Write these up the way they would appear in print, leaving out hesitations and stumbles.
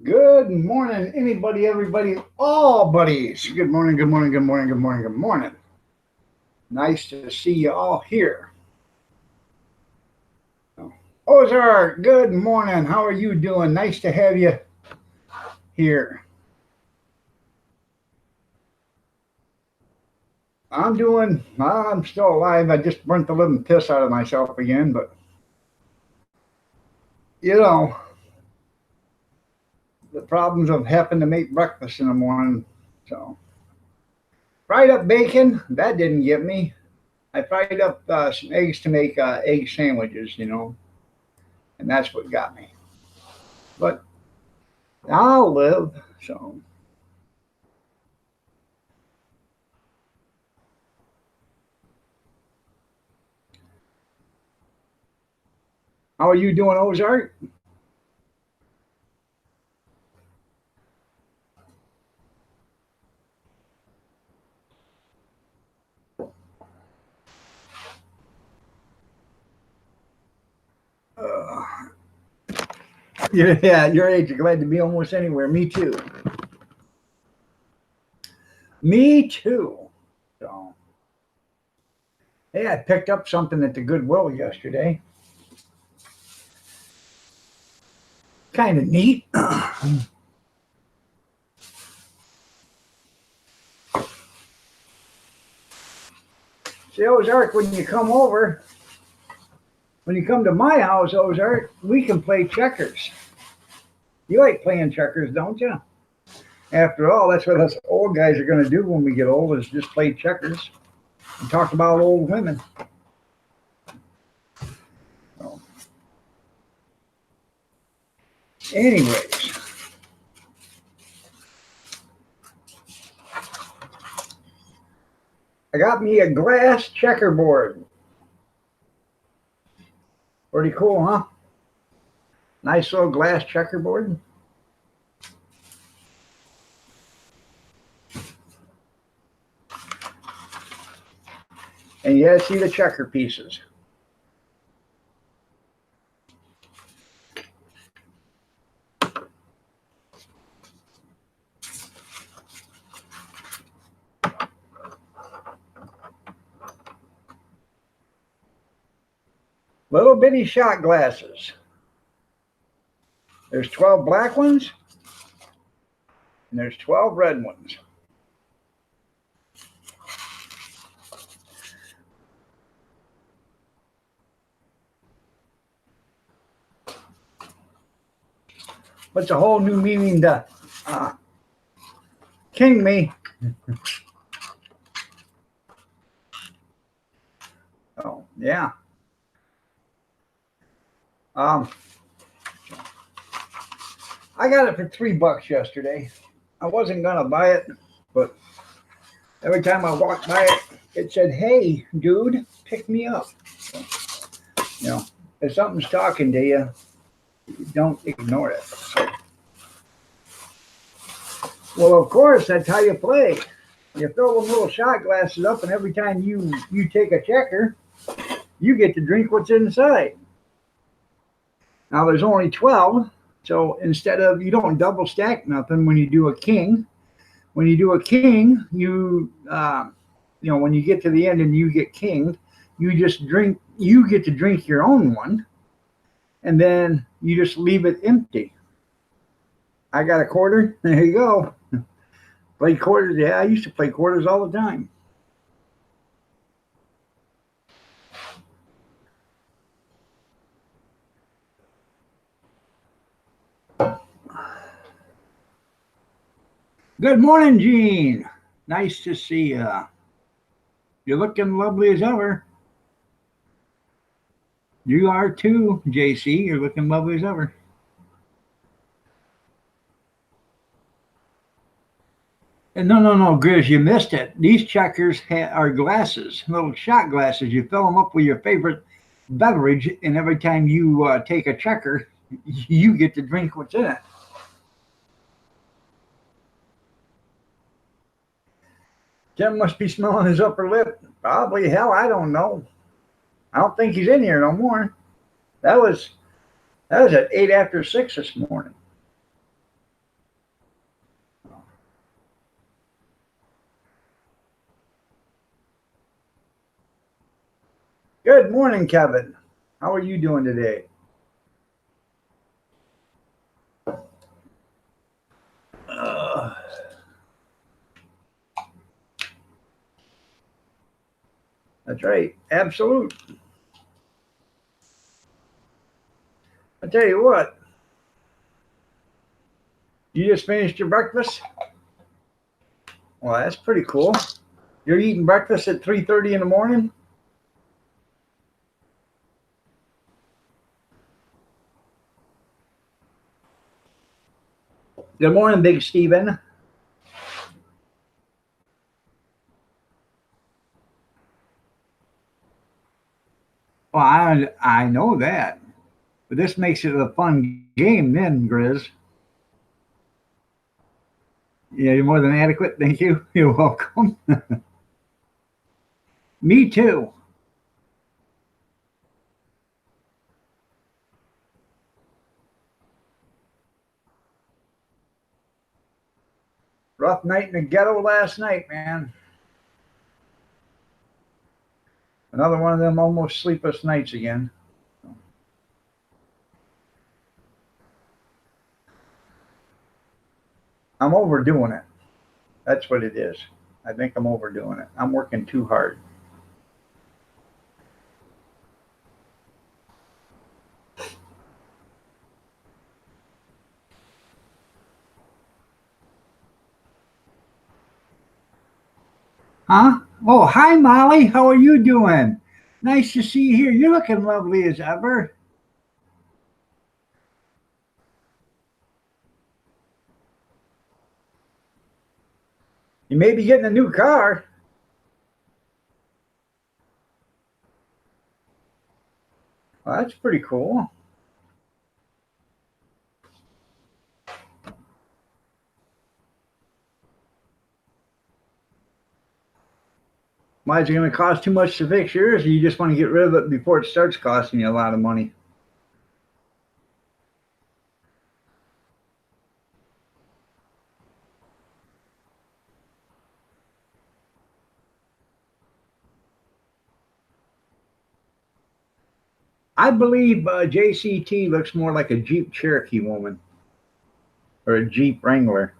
Good morning, anybody, everybody, all buddies. Good morning, good morning, good morning, good morning, good morning. Nice to see you all here. Ozark, good morning. How are you doing? Nice to have you here. I'm still alive. I just burnt the living piss out of myself again, but you know, the problems of having to make breakfast in the morning. So, fried up bacon, that didn't get me. I fried up some eggs to make egg sandwiches, and that's what got me. But I'll live. So, how are you doing, Ozark? Uh, yeah, your age, you're glad to be almost anywhere. Me too. Me too. So, hey, I picked up something at the Goodwill yesterday. Kind of neat. See, Ozark, when you come to my house, Ozark, we can play checkers. You like playing checkers, don't you? After all, that's what us old guys are going to do when we get old is just play checkers and talk about old women. So, anyways, I got me a glass checkerboard. Pretty cool, huh? Nice little glass checkerboard. And you see the checker pieces. Little bitty shot glasses. There's 12 black ones and there's 12 red ones. What's a whole new meaning to king me? Oh, yeah. Um, I got it for $3 yesterday. I wasn't gonna buy it, but every time I walked by it, it said, "Hey, dude, pick me up." So, you know, if something's talking to you, don't ignore it. So, well, of course, that's how you play. You fill them little shot glasses up, and every time you take a checker, you get to drink what's inside. Now there's only 12, so instead of you don't double stack nothing when you do a king. When you do a king, when you get to the end and you get king, you just drink. You get to drink your own one, and then you just leave it empty. I got a quarter. There you go. Play quarters. Yeah, I used to play quarters all the time. Good morning, Gene. Nice to see you. You're looking lovely as ever. You are too, JC. You're looking lovely as ever. And no, no, no, Grizz, you missed it. These checkers are glasses, little shot glasses. You fill them up with your favorite beverage, and every time you take a checker, you get to drink what's in it. Tim must be smelling his upper lip. Probably hell, I don't know. I don't think he's in here no more. That was that was at 8 after 6 this morning. Good morning, Kevin. How are you doing today? That's right. Absolute. I tell you what, you just finished your breakfast? Well, that's pretty cool. You're eating breakfast at 3:30 in the morning? Good morning, Big Steven. Well, I know that. But this makes it a fun game then, Grizz. Yeah, you're more than adequate. Thank you. You're welcome. Me too. Rough night in the ghetto last night, man. Another one of them almost sleepless nights again. I'm overdoing it. That's what it is. I think I'm overdoing it. I'm working too hard. Huh? Oh, hi, Molly. How are you doing? Nice to see you here. You're looking lovely as ever. You may be getting a new car. Well, that's pretty cool. Why is it going to cost too much to fix yours? Or you just want to get rid of it before it starts costing you a lot of money? I believe JCT looks more like a Jeep Cherokee woman or a Jeep Wrangler.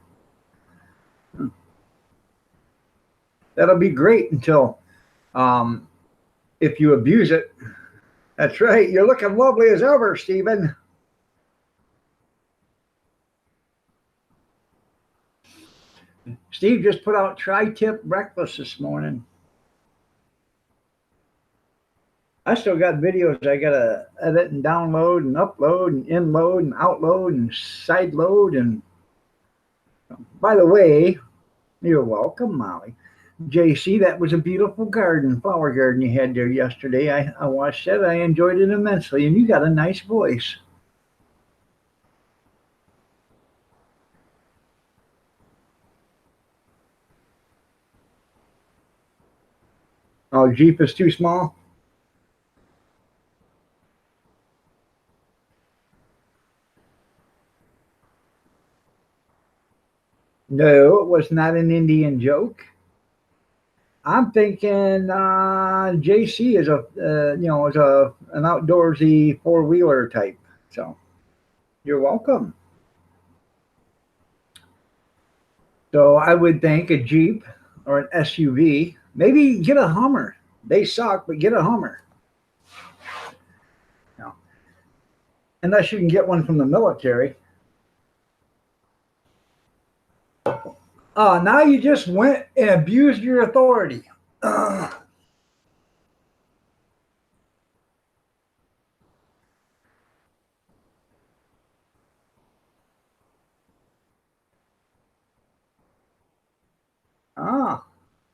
That'll be great until um, if you abuse it. That's right. You're looking lovely as ever, Stephen. Steve just put out tri-tip breakfast this morning. I still got videos I gotta edit and download and upload and inload and outload and side load. And by the way, you're welcome, Molly. JC, that was a beautiful garden, flower garden you had there yesterday. I watched it. I enjoyed it immensely, and you got a nice voice. Oh, Jeep is too small? No, it was not an Indian joke. I'm thinking JC is is a an outdoorsy four wheeler type. So you're welcome. So I would think a Jeep or an SUV. Maybe get a Hummer. They suck, but get a Hummer. You know, unless you can get one from the military. Now you just went and abused your authority. Ah,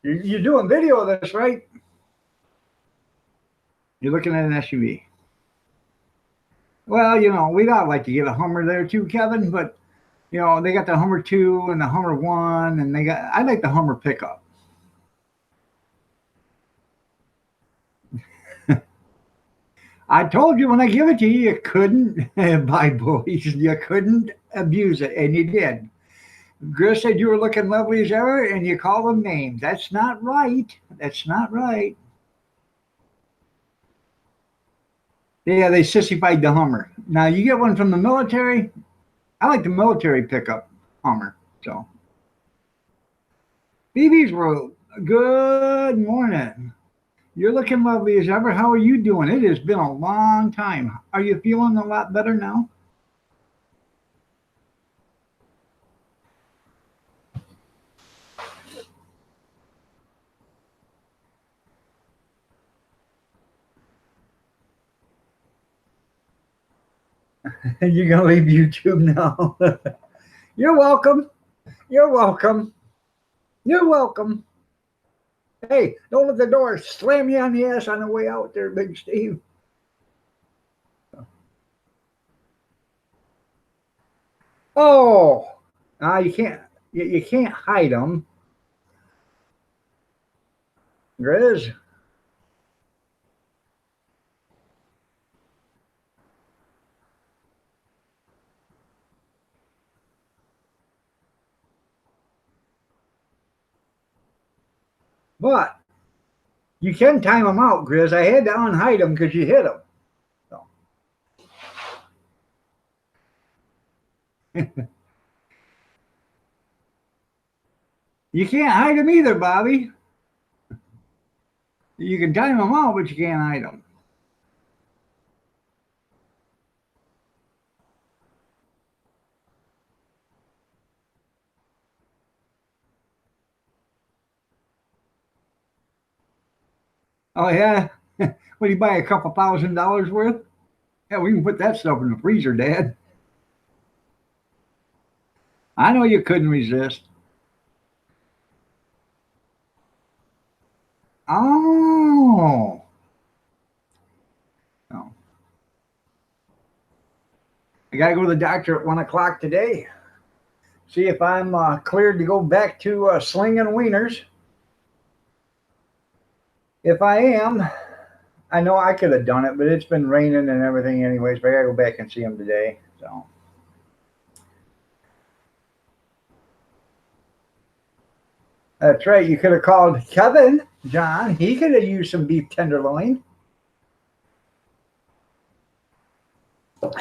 you're doing video of this, right? You're looking at an SUV. Well, we'd all like to get a Hummer there too, Kevin, but they got the Hummer 2 and the Hummer 1, and I like the Hummer pickup. I told you when I give it to you, you couldn't, by boys, you couldn't abuse it, and you did. Gris said you were looking lovely as ever, and you call them names. That's not right. That's not right. Yeah, they sissified the Hummer. Now you get one from the military. I like the military pickup Hummer. So, BB's World, good morning. You're looking lovely as ever. How are you doing? It has been a long time. Are you feeling a lot better now? You're gonna leave YouTube now. You're welcome. You're welcome. You're welcome. Hey, don't let the door slam you on the ass on the way out there, Big Steve. Oh, you can't. You can't hide them, Grizz. But you can time them out, Grizz. I had to unhide them because you hit them. So. You can't hide them either, Bobby. You can time them out, but you can't hide them. Oh yeah. What do you buy a couple $1,000 worth? Yeah, we can put that stuff in the freezer, Dad. I know you couldn't resist. Oh. No. I got to go to the doctor at 1 o'clock today. See if I'm cleared to go back to slinging wieners. If I am, I know I could have done it, but it's been raining and everything, anyways. But I got to go back and see him today. So. That's right. You could have called Kevin, John. He could have used some beef tenderloin.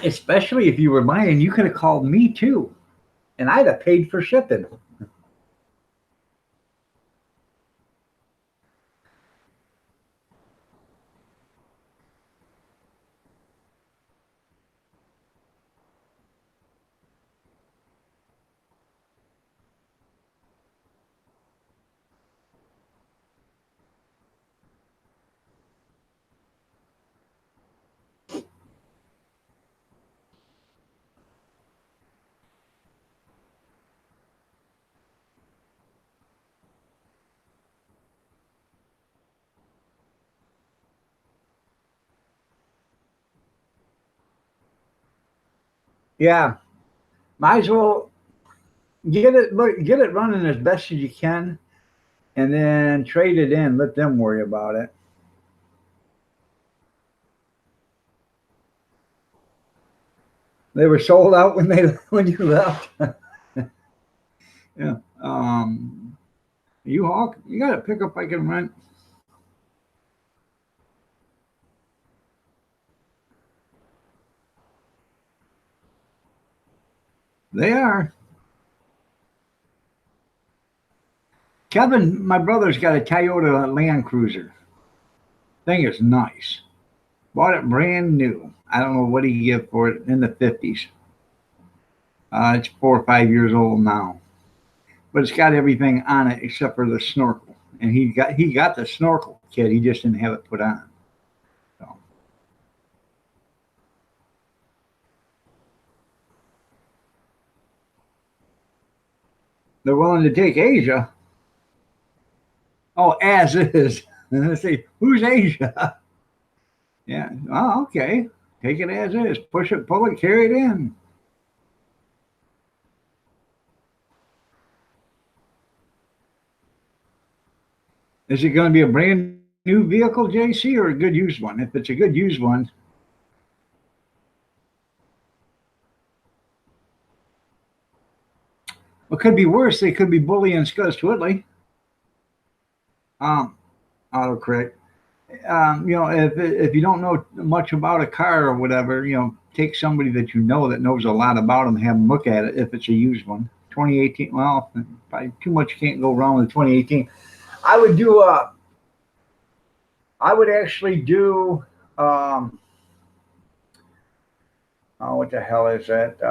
Especially if you were buying, you could have called me too. And I'd have paid for shipping. Yeah. Might as well get it running as best as you can and then trade it in. Let them worry about it. They were sold out when you left. Yeah. U-Haul, you got a pickup I can rent. They are. Kevin, my brother's got a Toyota Land Cruiser. Thing is nice. Bought it brand new. I don't know what he give for it in the 50s. It's 4 or 5 years old now, but it's got everything on it except for the snorkel. And he got the snorkel kit. He just didn't have it put on. So they're willing to take Asia. Oh, as is. And they say, who's Asia? Yeah. Oh, okay. Take it as is. Push it, pull it, carry it in. Is it going to be a brand new vehicle, JC, or a good used one? If it's a good used one, it could be worse. They could be bullying Scuzz Twiddley. Um, autocorrect. You know, if you don't know much about a car or whatever, you know, take somebody that you know that knows a lot about them, have them look at it if it's a used one. 2018, well, probably too much can't go wrong with 2018. I would do I would actually do um, oh, what the hell is that?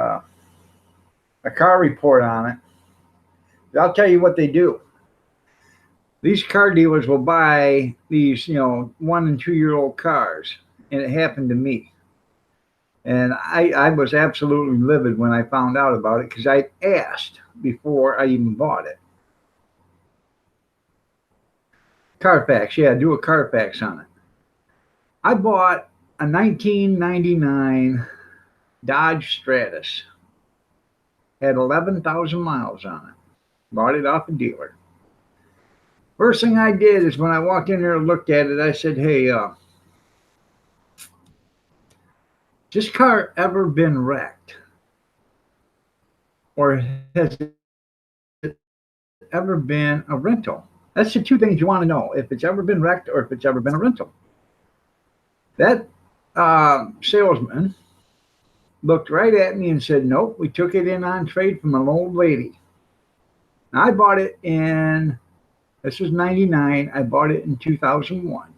A car report on it. I'll tell you what they do. These car dealers will buy these, you know, 1 and 2 year old cars, and it happened to me. And I was absolutely livid when I found out about it because I asked before I even bought it. Carfax, yeah, do a Carfax on it. I bought a 1999 Dodge Stratus. Had 11,000 miles on it. Bought it off a dealer. First thing I did is when I walked in there and looked at it, I said, "Hey, this car ever been wrecked, or has it ever been a rental?" That's the two things you want to know: if it's ever been wrecked or if it's ever been a rental. That salesman looked right at me and said, "Nope, we took it in on trade from an old lady." Now, I bought it in, this was 99. I bought it in 2001.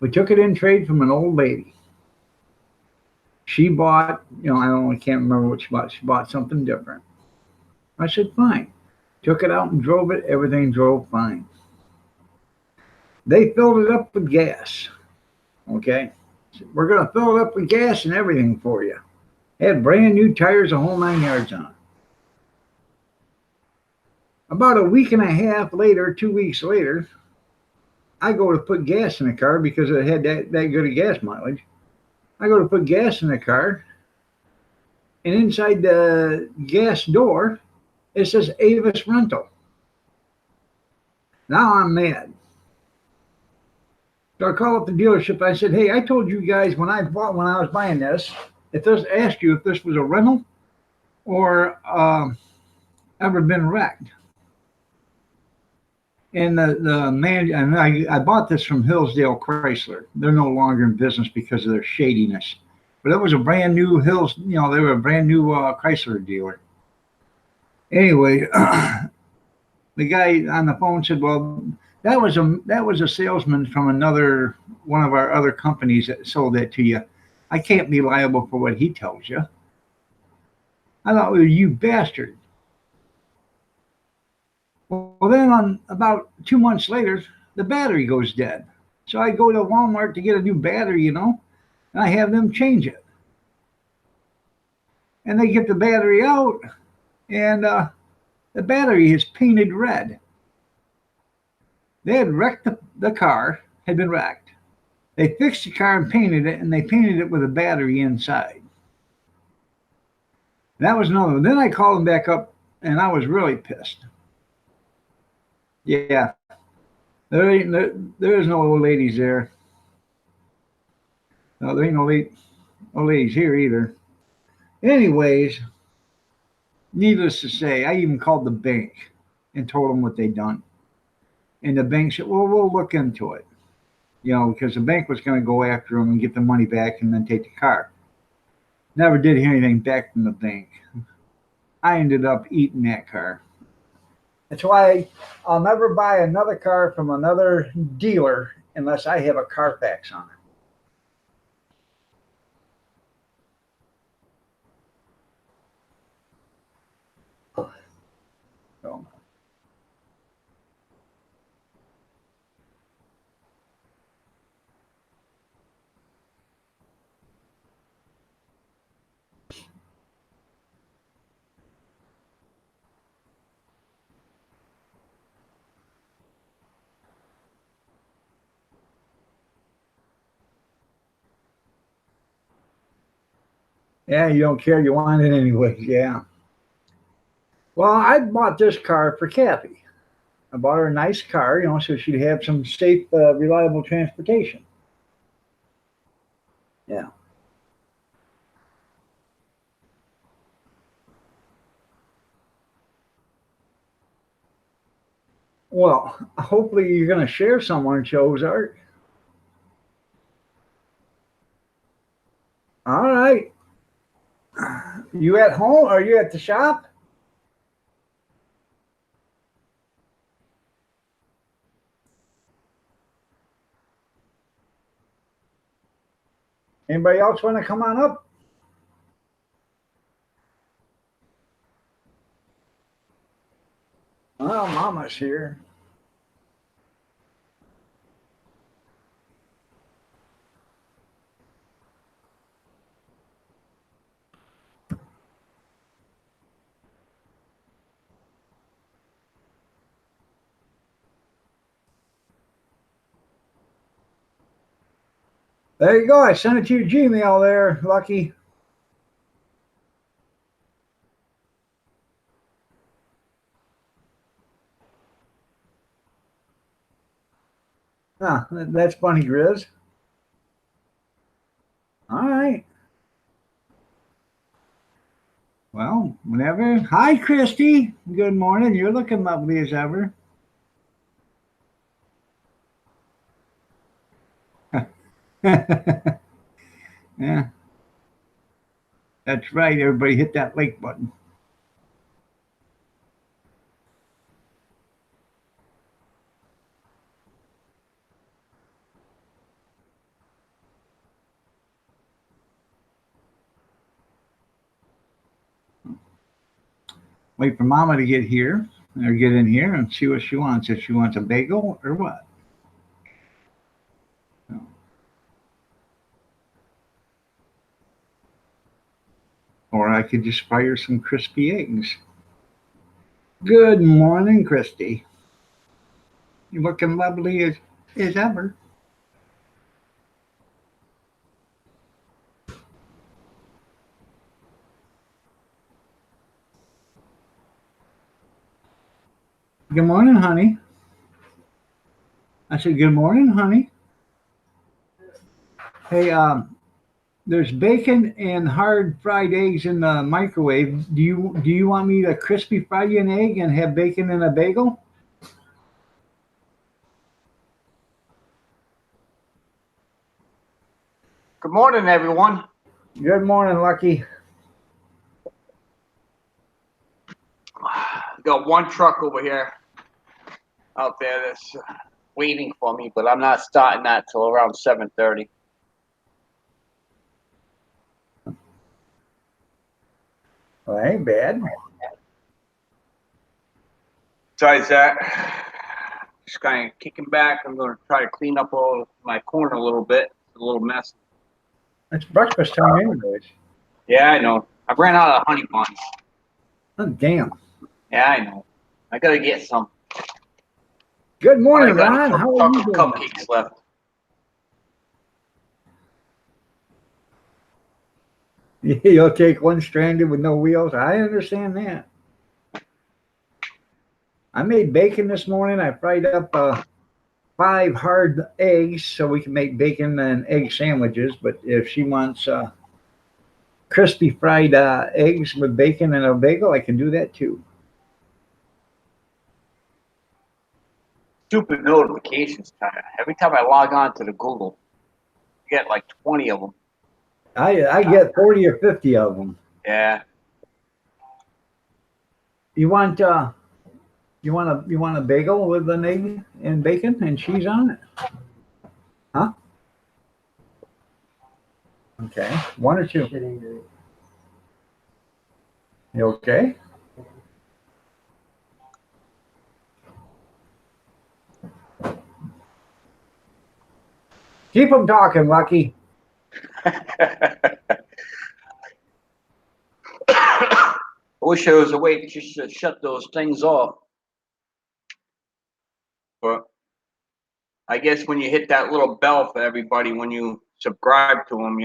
We took it in trade from an old lady. She bought, you know, I don't, I can't remember what she bought. She bought something different. I said, fine. Took it out and drove it. Everything drove fine. They filled it up with gas. Okay. We're going to fill it up with gas and everything for you. Had brand new tires, a whole 9 yards on it. About a week and a half later, 2 weeks later, I go to put gas in the car because it had that good of gas mileage. I go to put gas in the car, and inside the gas door, it says Avis Rental. Now I'm mad. So I call up the dealership. I said, "Hey, I told you guys when I was buying this, if this asked you if this was a rental or ever been wrecked." And the man, and I bought this from Hillsdale Chrysler. They're no longer in business because of their shadiness. But it was a brand new Hills, you know, they were a brand new Chrysler dealer. Anyway, the guy on the phone said, "Well, that was a salesman from another one of our other companies that sold that to you. I can't be liable for what he tells you." I thought, "Well, you bastard." Well, then on about 2 months later, the battery goes dead. So I go to Walmart to get a new battery, you know, and I have them change it. And they get the battery out, and the battery is painted red. They had wrecked the car, had been wrecked. They fixed the car and painted it, and they painted it with a battery inside. That was another one. Then I called them back up, and I was really pissed. Yeah, there is no old ladies there. No, there ain't no ladies here either. Anyways, needless to say, I even called the bank and told them what they'd done. And the bank said, "Well, we'll look into it." You know, because the bank was going to go after them and get the money back and then take the car. Never did hear anything back from the bank. I ended up eating that car. That's why I'll never buy another car from another dealer unless I have a Carfax on it. So, yeah, you don't care. You want it anyway. Yeah. Well, I bought this car for Kathy. I bought her a nice car, you know, so she'd have some safe, reliable transportation. Yeah. Well, hopefully you're going to share some, aren't you, Ozark? right. You at home or you at the shop? Anybody else want to come on up? Well, Mama's here. There you go. I sent it to your Gmail there, Lucky. Huh, that's funny, Grizz. All right. Well, whenever. Hi, Christy. Good morning. You're looking lovely as ever. Yeah, that's right. Everybody hit that like button. Wait for Mama to get here or get in here and see what she wants. If she wants a bagel or what. Or I could just fire some crispy eggs. Good morning, Christy. You're looking lovely as ever. Good morning, honey. I said, good morning, honey. Hey, there's bacon and hard fried eggs in the microwave. Do you want me to crispy fry you an egg and have bacon in a bagel? Good morning, everyone. Good morning, Lucky. Got one truck over here out there that's waiting for me, but I'm not starting that till around 7:30. Well, that ain't bad. Besides that, just kind of kicking back. I'm going to try to clean up all my corner a little bit. It's a little messy. It's breakfast time, anyways. Yeah, I know. I ran out of honey buns. Oh, damn. Yeah, I know. I got to get some. Good I morning, got Ron. some How are you chocolate doing? cupcakes left. You'll take one stranded with no wheels. I understand that. I made bacon this morning. I fried up 5 hard eggs so we can make bacon and egg sandwiches. But if she wants crispy fried eggs with bacon and a bagel, I can do that too. Stupid notifications. Every time I log on to the Google, I get like 20 of them. I get 40 or 50 of them. Yeah. You want a bagel with an egg and bacon and cheese on it? Huh? Okay. One or two. You okay? Keep them talking, Lucky. I wish there was a way just to shut those things off. But I guess when you hit that little bell for everybody when you subscribe to them,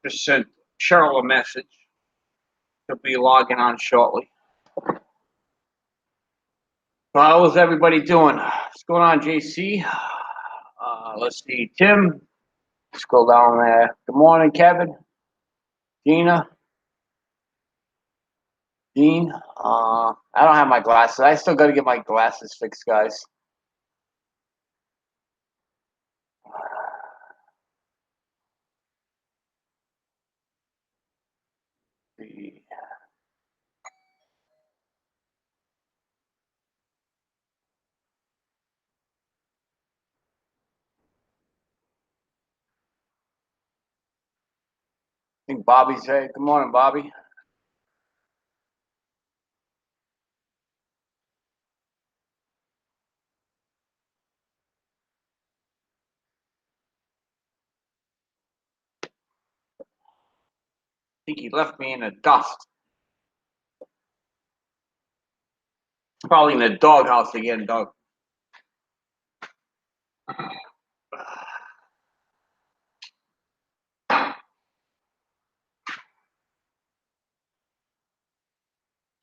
just send Cheryl a message. Should be logging on shortly. How is everybody doing? What's going on, JC? Let's see, Tim. Let's go down there. Good morning, Kevin. Gina. Dean. I don't have my glasses. I still got to get my glasses fixed, guys. I think Bobby's here. Good morning, Bobby. I think he left me in the dust. Probably in the doghouse again, Doug.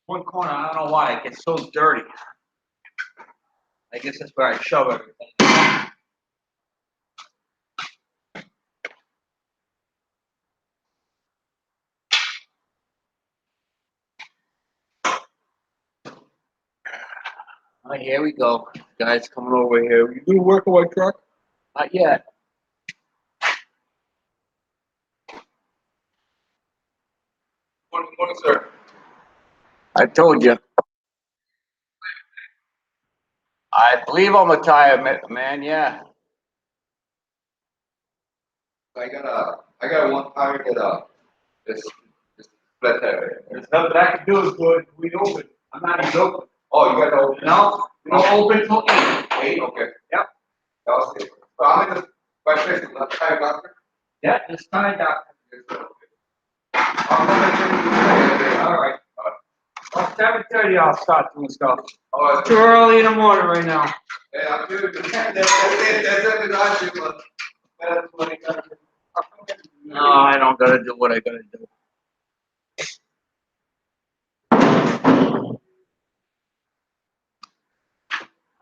One corner, I don't know why it gets so dirty. I guess that's where I shove everything. All right, here we go. Guys coming over here. You do work on my truck? Not yet. Morning, sir. I told you. I believe I'm a tire man, yeah. I got one tire that it's flat tire. There's nothing I can do to we open. I'm not even open. Oh, you got to open. No, we don't open till 8. 8, okay. Yep. That was it. So I'm in the by fixing left tire doctor. Yeah, it's time, Doctor. Yes, sir, okay. All right. Well, 7:30 I'll start doing stuff. Oh, It's too early in the morning right now. yeah, I'm doing it. That's it, not you, but that's what I got. No, I don't gotta do what I gotta do.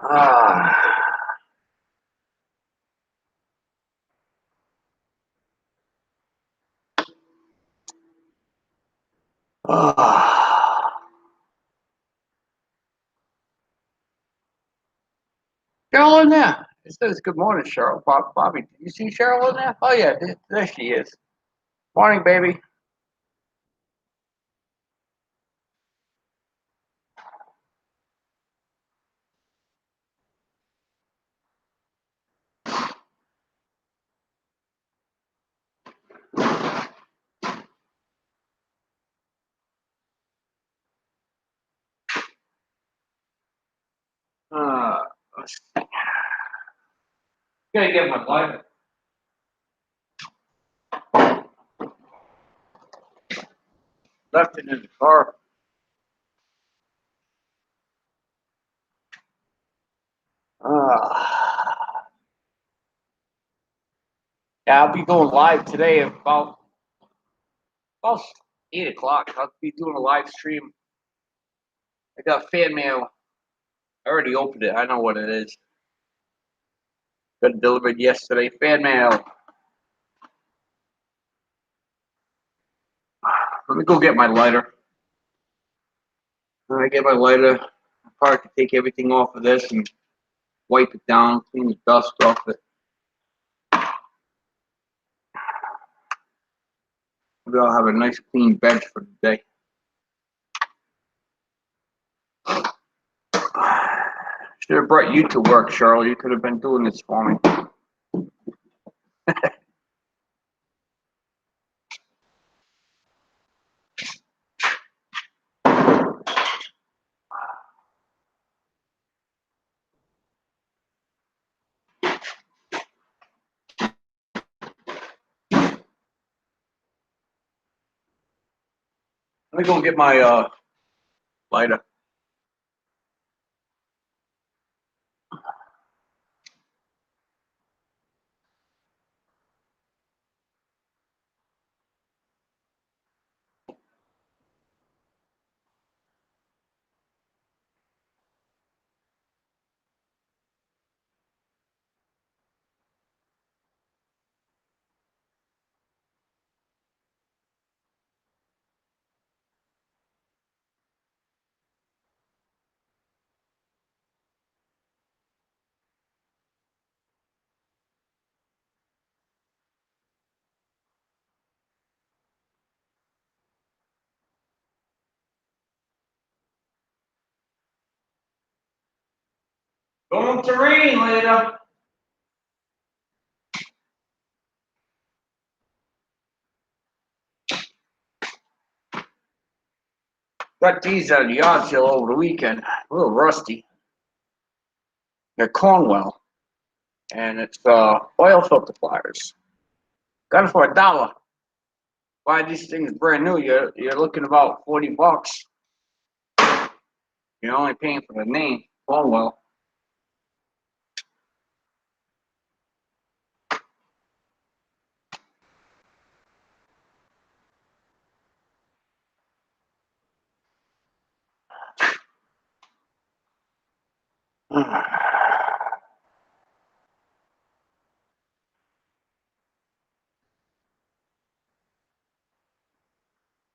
Ah. Ah. Cheryl in there. It says good morning, Cheryl. Bobby, did you see Cheryl in there? Oh yeah, there she is. Morning, baby. Let's see. Gotta get my lighter. Left it in the car. Yeah, I'll be going live today about 8 o'clock. I'll be doing a live stream. I got fan mail. I already opened it. I know what it is. Got it delivered yesterday. Fan mail. Let me go get my lighter. When I get my lighter, I'll probably take everything off of this and wipe it down, clean the dust off it. Maybe I'll have a nice clean bench for the day. Should have brought you to work, Charlie. You could have been doing this for me. Let me go get my lighter. Going to rain later. Got these at the yard sale over the weekend. A little rusty. They're Cornwell. And it's oil filter pliers. Got it for $1. Buy these things brand new, you're looking about $40. You're only paying for the name, Cornwell.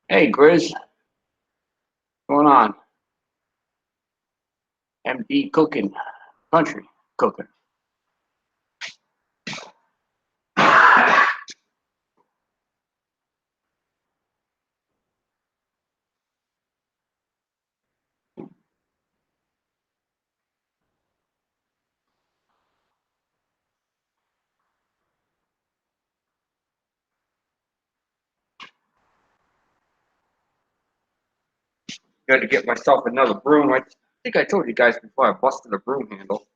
Hey, Grizz. What's going on? MD cooking. Country cooking. Got to get myself another broom. I think I told you guys before I busted a broom handle.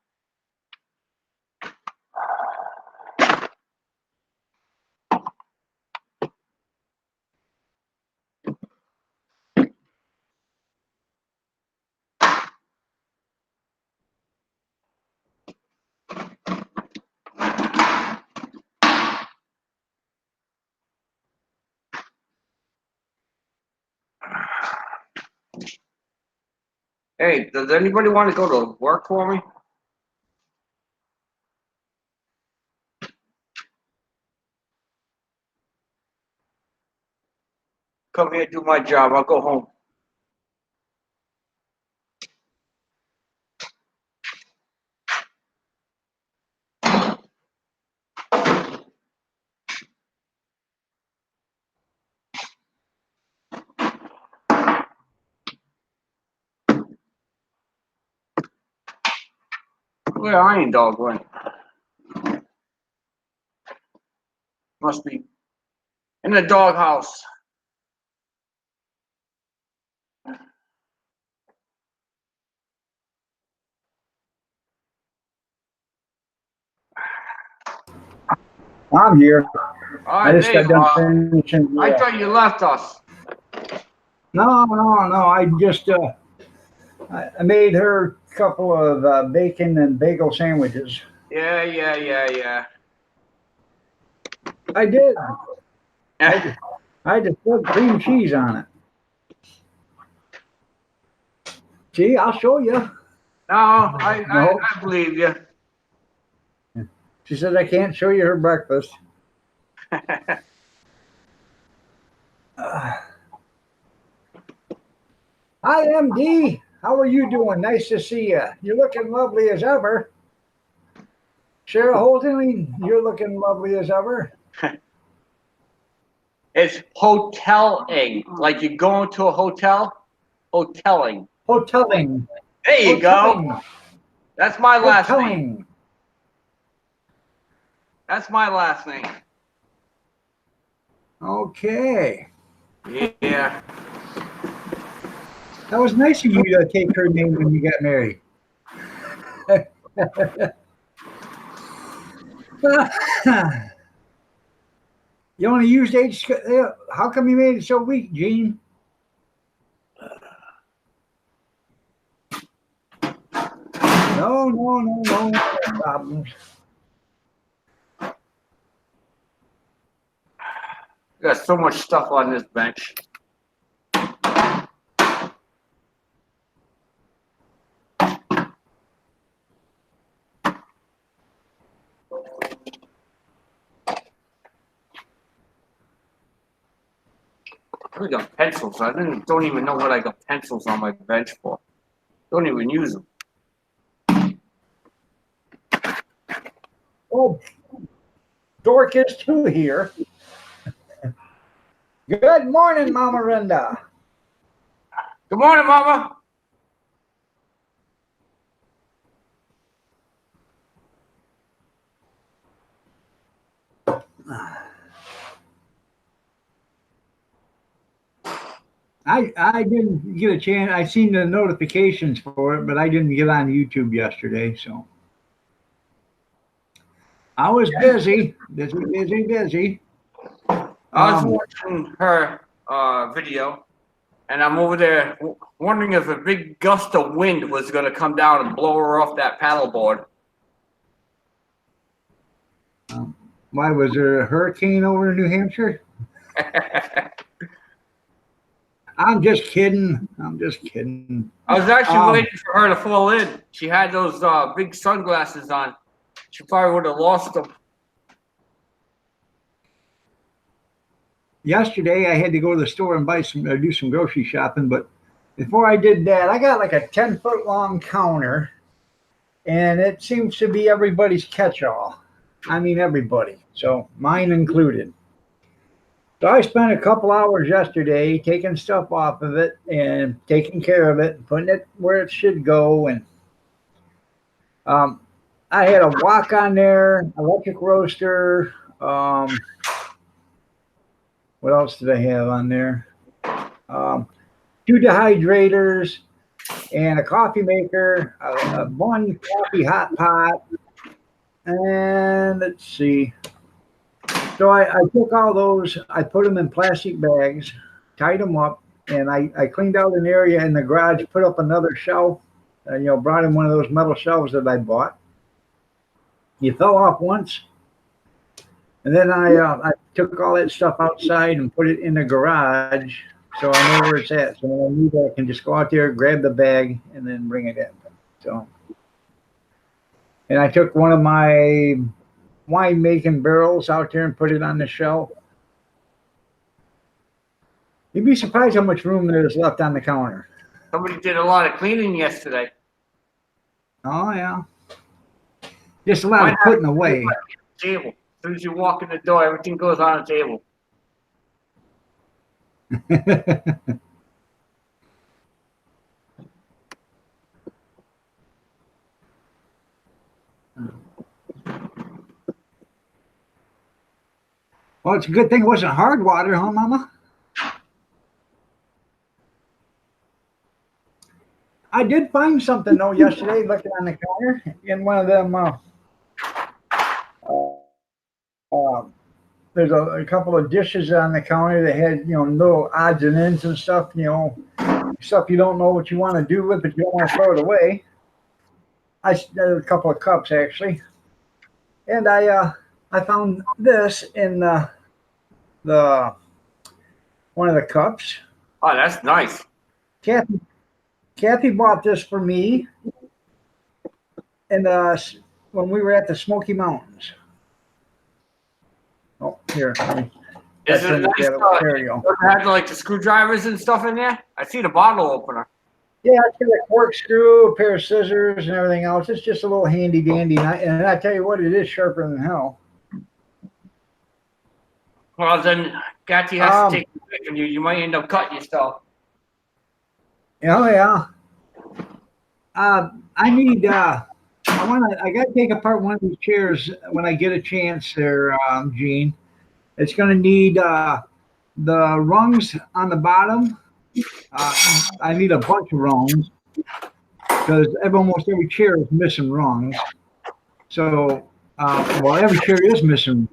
Hey, does anybody want to go to work for me? Come here, do my job. I'll go home. Where Iron Dog went? Must be in the doghouse. I'm here. All I right, just got Dave. done finishing. I thought you left us. No. I just I made her a couple of bacon and bagel sandwiches. Yeah. I did. I just put cream cheese on it. See, I'll show you. No, No. I believe you. She said I can't show you her breakfast. Hi, MD. How are you doing? Nice to see you. You're looking lovely as ever. Cheryl Holton, you're looking lovely as ever. It's hoteling, like you're going to a hotel. Hoteling. Hoteling. There you go. Hoteling. That's my last name. Hoteling. That's my last name. Okay. Yeah. That was nice of you to take her name when you got married. You only used H. How come you made it so weak, Gene? No problems. Got so much stuff on this bench. I got pencils. I don't even know what I got pencils on my bench for. Don't even use them. Oh, Dorcas too here. Good morning, Mama Renda. Good morning, Mama. I didn't get a chance. I seen the notifications for it, but I didn't get on YouTube yesterday, so I was busy. Busy. I was watching her video, and I'm over there wondering if a big gust of wind was going to come down and blow her off that paddleboard. Why was there a hurricane over in New Hampshire? I'm just kidding. I was actually waiting for her to fall in. She had those big sunglasses on. She probably would have lost them. Yesterday, I had to go to the store and do some grocery shopping. But before I did that, I got like a 10-foot long counter, and it seems to be everybody's catch-all. I mean, everybody. So mine included. So I spent a couple hours yesterday taking stuff off of it and taking care of it and putting it where it should go. And I had a wok on there, electric roaster. What else did I have on there? 2 dehydrators and a coffee maker, one coffee hot pot, and let's see. So I took all those, I put them in plastic bags, tied them up, and I cleaned out an area in the garage, put up another shelf, brought in one of those metal shelves that I bought. You fell off once. And then I took all that stuff outside and put it in the garage so I know where it's at. So when I need that, I can just go out there, grab the bag, and then bring it in. So, and I took one of my wine-making barrels out there and put it on the shelf. You'd be surprised how much room there is left on the counter. Somebody did a lot of cleaning yesterday. Oh, yeah. Just a lot of putting away. Table. As soon as you walk in the door, everything goes on the table. Well, it's a good thing it wasn't hard water, huh, Mama? I did find something, though, yesterday looking on the counter in one of them. There's a couple of dishes on the counter that had, little odds and ends and stuff, stuff you don't know what you want to do with, but you don't want to throw it away. There's a couple of cups, actually. And I found this in the one of the cups. Oh, that's nice. Kathy bought this for me, and when we were at the Smoky Mountains. Oh, here. Is it nice? It had like the screwdrivers and stuff in there. I see the bottle opener. Yeah, it's got a corkscrew, a pair of scissors, and everything else. It's just a little handy dandy, and I tell you what, it is sharper than hell. Well, then Kathy has to take it away from you. You might end up cutting yourself. Oh yeah. I need. I got to take apart one of these chairs when I get a chance there, Gene. It's going to need the rungs on the bottom. I need a bunch of rungs because almost every chair is missing rungs. So, every chair is missing.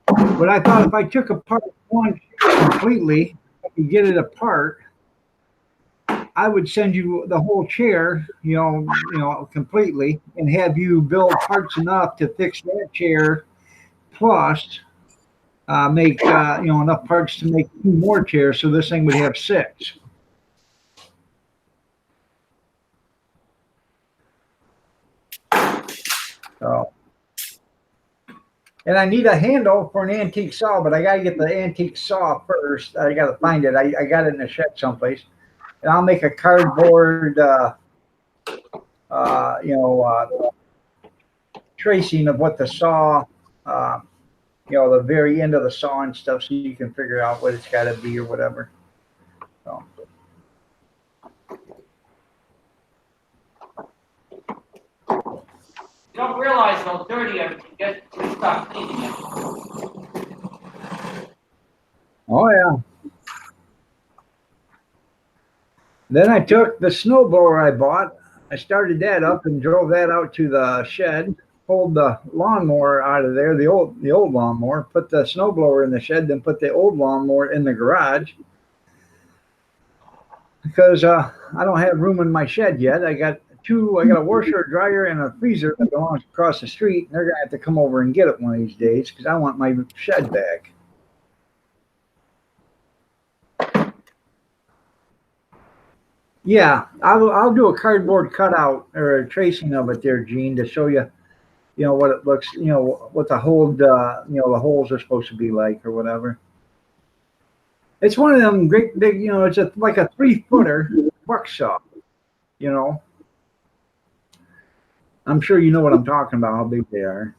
But I thought if I took apart one chair completely, I could get it apart. I would send you the whole chair, completely, and have you build parts enough to fix that chair, plus make enough parts to make 2 more chairs, so this thing would have 6. So, and I need a handle for an antique saw, but I got to get the antique saw first. I got to find it. I got it in the shed someplace. And I'll make a cardboard, tracing of what the saw, the very end of the saw and stuff, so you can figure out what it's got to be or whatever. So. You don't realize how dirty everything gets until you start cleaning it. Oh yeah. Then I took the snowblower I bought. I started that up and drove that out to the shed. Pulled the lawnmower out of there, the old lawnmower. Put the snowblower in the shed, then put the old lawnmower in the garage because I don't have room in my shed yet. I got a washer, a dryer, and a freezer that belongs across the street. And they're gonna have to come over and get it one of these days because I want my shed back. Yeah, I'll do a cardboard cutout or a tracing of it there, Gene, to show you, what it looks, what the hold, the holes are supposed to be like or whatever. It's one of them great big, it's like a 3-footer buckshot, you know. I'm sure you know what I'm talking about, how big they are.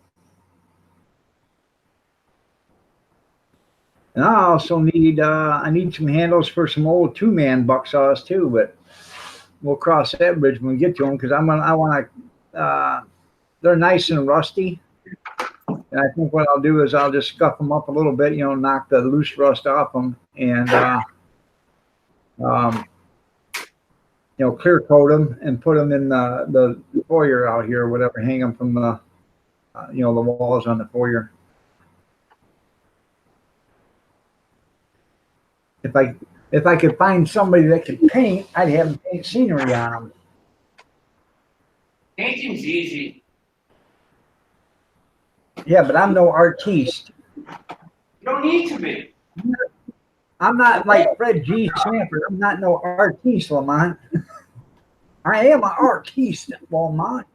And I need some handles for some old 2-man buck saws too, but we'll cross that bridge when we get to them because I want to. They're nice and rusty, and I think what I'll do is I'll just scuff them up a little bit, knock the loose rust off them, and clear coat them and put them in the foyer out here or whatever, hang them from the the walls on the foyer. If I could find somebody that could paint, I'd have them paint scenery on them. Painting's easy. Yeah, but I'm no artiste. You don't need to be. I'm not like Fred G. Sanford. I'm not no artiste, Lamont. I am an artiste, Lamont.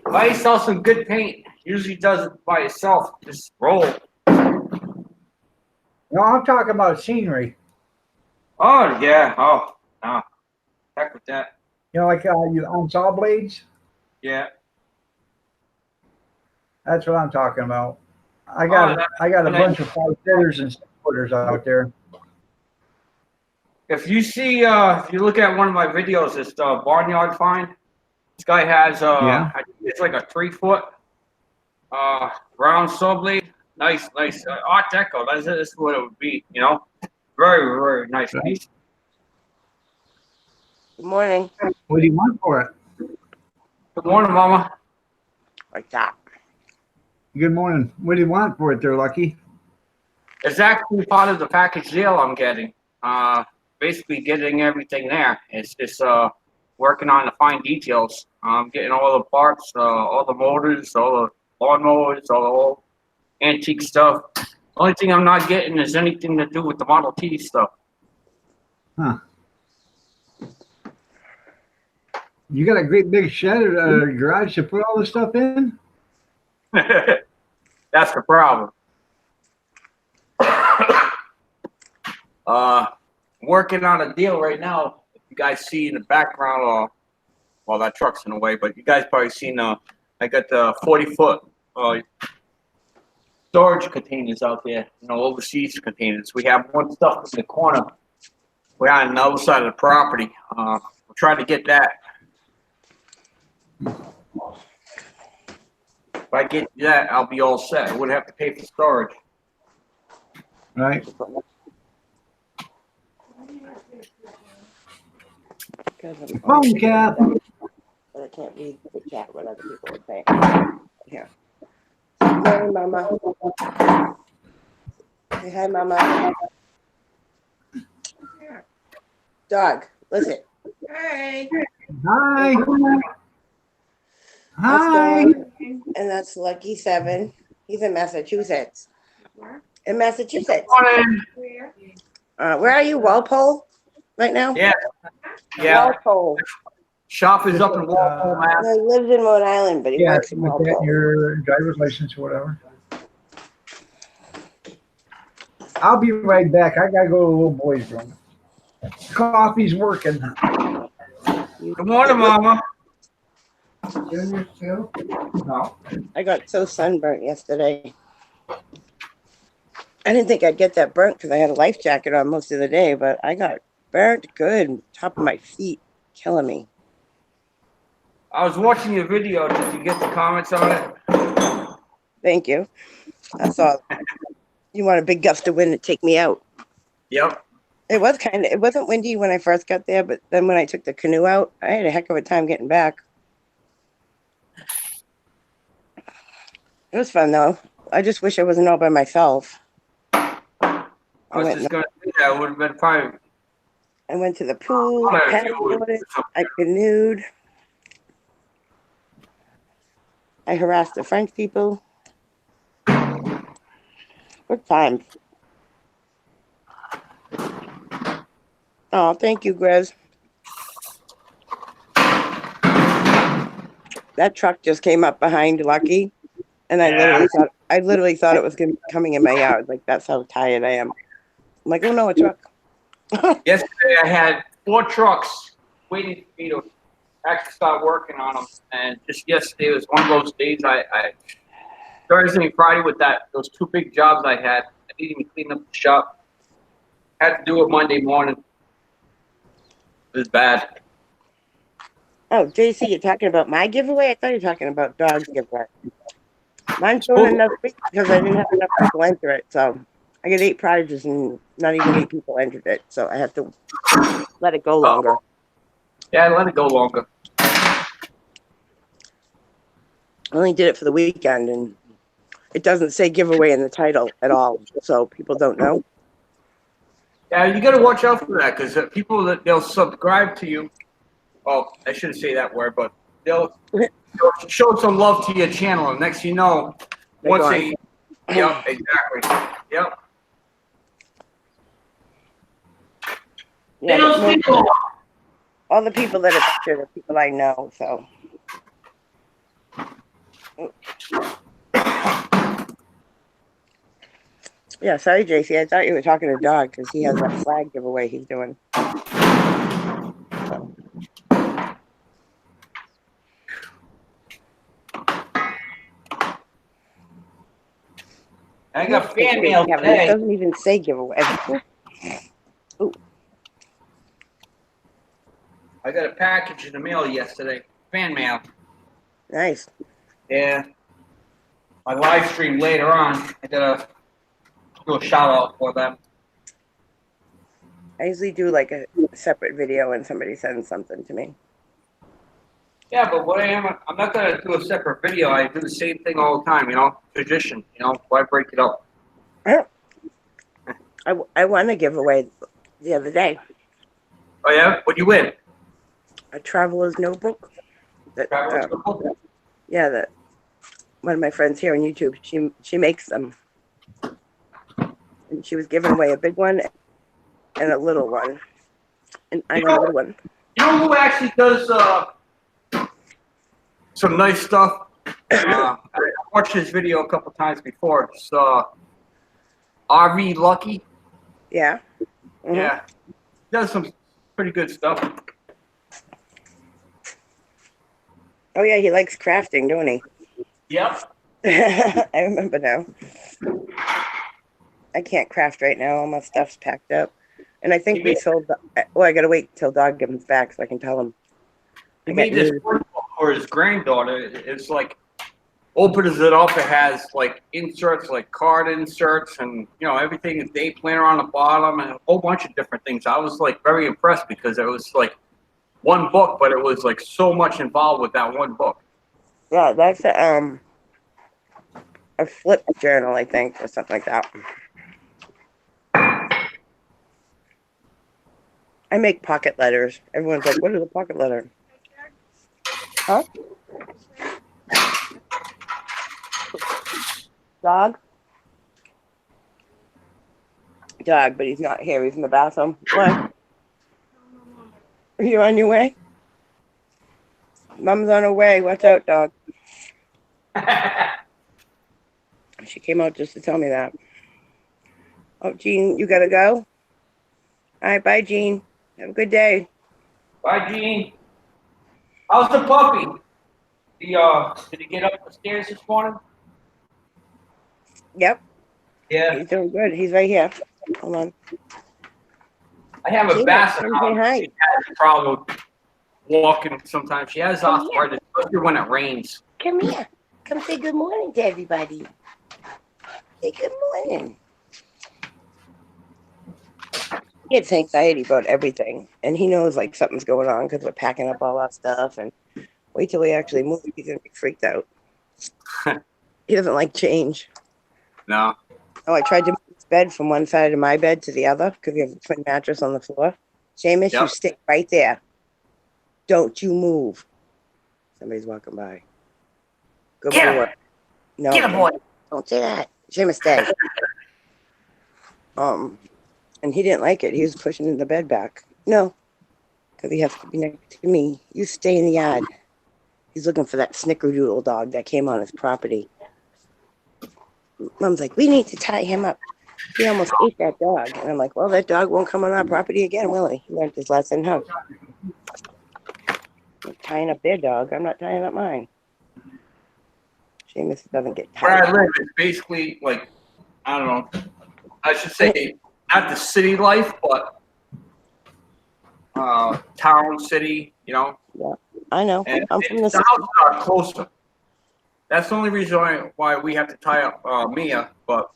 Buy yourself some good paint. Usually does it by itself. Just roll. No, I'm talking about scenery. Oh yeah. Oh no. Heck with that. Like you on saw blades. Yeah. That's what I'm talking about. I got a bunch of 5-footers and 6-footers out there. If you see, if you look at one of my videos, it's the barnyard find. This guy has I think it's like a 3-foot round saw blade. Nice Art Deco. That's what it would be. Very very nice piece. Good morning. What do you want for it? Good morning, Mama. What's up? Good morning. What do you want for it there, Lucky? It's actually part of the package deal I'm getting. Basically getting everything there. It's just working on the fine details. I'm getting all the parts, all the motors, all the lawnmowers, all the old antique stuff. Only thing I'm not getting is anything to do with the Model T stuff. Huh. You got a great big shed or garage to put all this stuff in? That's the problem. Working on a deal right now. If you guys see in the background, well, that truck's in the way, but you guys probably seen. I got the 40-foot storage containers out there. Overseas containers. We have one stuff in the corner. We're on the other side of the property. We're trying to get that. If I get that, I'll be all set. I wouldn't have to pay for storage. Right. Phone cap. But I can't read the chat what other people are saying. Here. Hey, Mama. Say hi, Mama. Dog, listen. Hi. Hi. That's Hi. Dog, and that's Lucky 7. He's in Massachusetts. In Massachusetts. Morning. Where are you, Walpole? Right now? Yeah. Yeah. Walpole. Shop is up in Walpole, Mass. No, he lives in Rhode Island, but he Yeah, works in with that, Walpole. your driver's license or whatever. I'll be right back. I gotta go to the little boy's room. Coffee's working. Good morning, Mama. No. I got so sunburnt yesterday. I didn't think I'd get that burnt because I had a life jacket on most of the day, but I got burnt good. Top of my feet, killing me. I was watching your video. Did you get the comments on it? Thank you. I saw you want a big gust of wind to take me out. Yep. It wasn't windy when I first got there, but then when I took the canoe out, I had a heck of a time getting back. It was fun though. I just wish I wasn't all by myself. I was just going to say that. It would have been fine. I went to the pool, If you would- paddleboarded, I canoed. I harassed the French people. Good times. Oh, thank you, Grez. That truck just came up behind Lucky, and I literally thought it was coming in my yard. Like, that's how tired I am. I'm like, oh no, a truck. Yesterday, I had 4 trucks waiting for me to actually start working on them. And just yesterday was one of those days. I Thursday and Friday with those 2 big jobs I had. I needed to clean up the shop. Had to do it Monday morning. It was bad. Oh, JC, you're talking about my giveaway? I thought you were talking about dog's giveaway. Mine's going another week because I didn't have enough people enter it. So I get 8 prizes and not even 8 people entered it. So I have to let it go longer. Yeah, let it go longer. I only did it for the weekend, and it doesn't say giveaway in the title at all, so people don't know. Yeah, you got to watch out for that because people they'll subscribe to you. Well, I shouldn't say that word, but they'll show some love to your channel, and next you know, once they, yep, exactly, yep. Yeah, all the people that are pictured are people I know, so. Yeah, sorry, JC. I thought you were talking to Dog because he has that flag giveaway he's doing. So. I got fan mail It today. doesn't even say giveaway. Ooh. I got a package in the mail yesterday. Fan mail. Nice. Yeah. My live stream later on. I gotta do a shout out for them. I usually do like a separate video when somebody sends something to me. Yeah, but I'm not gonna do a separate video. I do the same thing all the time, you know, tradition, you know, why break it up? I won a giveaway the other day. Oh yeah? What'd you win? A traveler's notebook. That, yeah, that one of my friends here on YouTube, she makes them. And she was giving away a big one and a little one. And I got a little one. You know who actually does some nice stuff? I watched his video a couple times before. It's RV Lucky. Yeah. Mm-hmm. Yeah. He does some pretty good stuff. Oh yeah, he likes crafting, don't he? Yep. I remember now. I can't craft right now. All my stuff's packed up. And I think we sold I gotta wait till Dog comes back so I can tell him. He made this book for his granddaughter. It's like opens it up. It has like inserts, like card inserts, and you know everything. A day planner on the bottom, and a whole bunch of different things. I was like very impressed because it was like one book, but it was like so much involved with that one book. Yeah, that's a flip journal, I think, or something like that. I make pocket letters. Everyone's like, what is a pocket letter? Huh? Dog? Dog, but he's not here. He's in the bathroom. What? Are you on your way? Mom's on her way. Watch out, Dog. She came out just to tell me that. Oh, Jean, you gotta go? All right, bye, Jean. Have a good day. Bye, Gene. How's the puppy? Did he get up the stairs this morning? Yep, Yeah. he's doing good. He's right here. Hold on. I have a Gina, basset come say hi. hound. She has a problem walking sometimes. She has arthritis. especially when it rains. Come here. Come say good morning to everybody. Say good morning. He gets anxiety about everything, and he knows like something's going on because we're packing up all our stuff. And wait till we actually move; he's gonna be freaked out. He doesn't like change. No. Oh, I tried to move his bed from one side of my bed to the other because we have a twin mattress on the floor. Seamus, you Yep. stay right there. Don't you move. Somebody's walking by. Good Get boy. him. No, Get him, boy. don't say that. Seamus, stay. And he didn't like it. He was pushing the bed back. No, because he has to be next to me. You stay in the yard. He's looking for that snickerdoodle dog that came on his property. Mom's like, we need to tie him up. He almost ate that dog. And I'm like, well, that dog won't come on our property again, will he? He learned his lesson, huh? I'm tying up their dog. I'm not tying up mine. Seamus doesn't get Where tied I up. live is basically like, I don't know. I should say not the city life, but town, city, you know. I know. And I'm from the the city. houses are closer. That's the only reason why we have to tie up Mia. But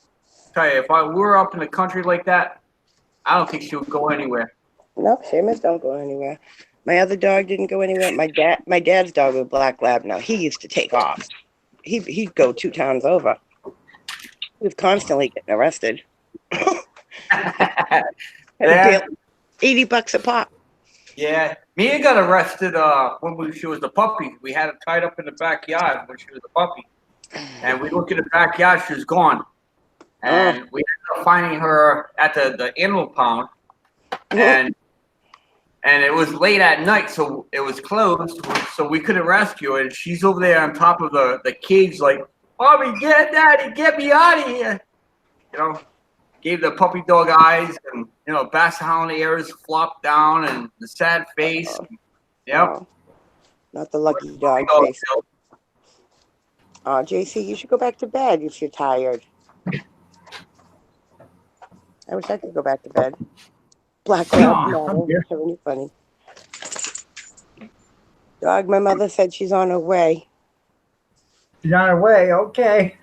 tell you, if I were up in the country like that, I don't think she would go anywhere. No, Seamus don't go anywhere. My other dog didn't go anywhere. My dad's dog was Black Lab. Now he used to take off. He'd go 2 towns over. He was constantly getting arrested. Yeah. $80 a pop. Yeah, Mia got arrested when she was a puppy. We had her tied up in the backyard when she was a puppy, and we looked in the backyard. She was gone, and we ended up finding her at the animal pound, and it was late at night, so it was closed, so we couldn't rescue her. And she's over there on top of the cage, like, "Mommy, Daddy, get me out of here!" You know. Gave the puppy dog eyes, and basset hound ears flopped down, and the sad face. Yep. Oh, not the lucky dog Dog face. Oh, JC, you should go back to bed if you're tired. I wish I could go back to bed. Black Lab, no, I'm here. that's really funny. Dog, my mother said she's on her way. She's on her way. Okay.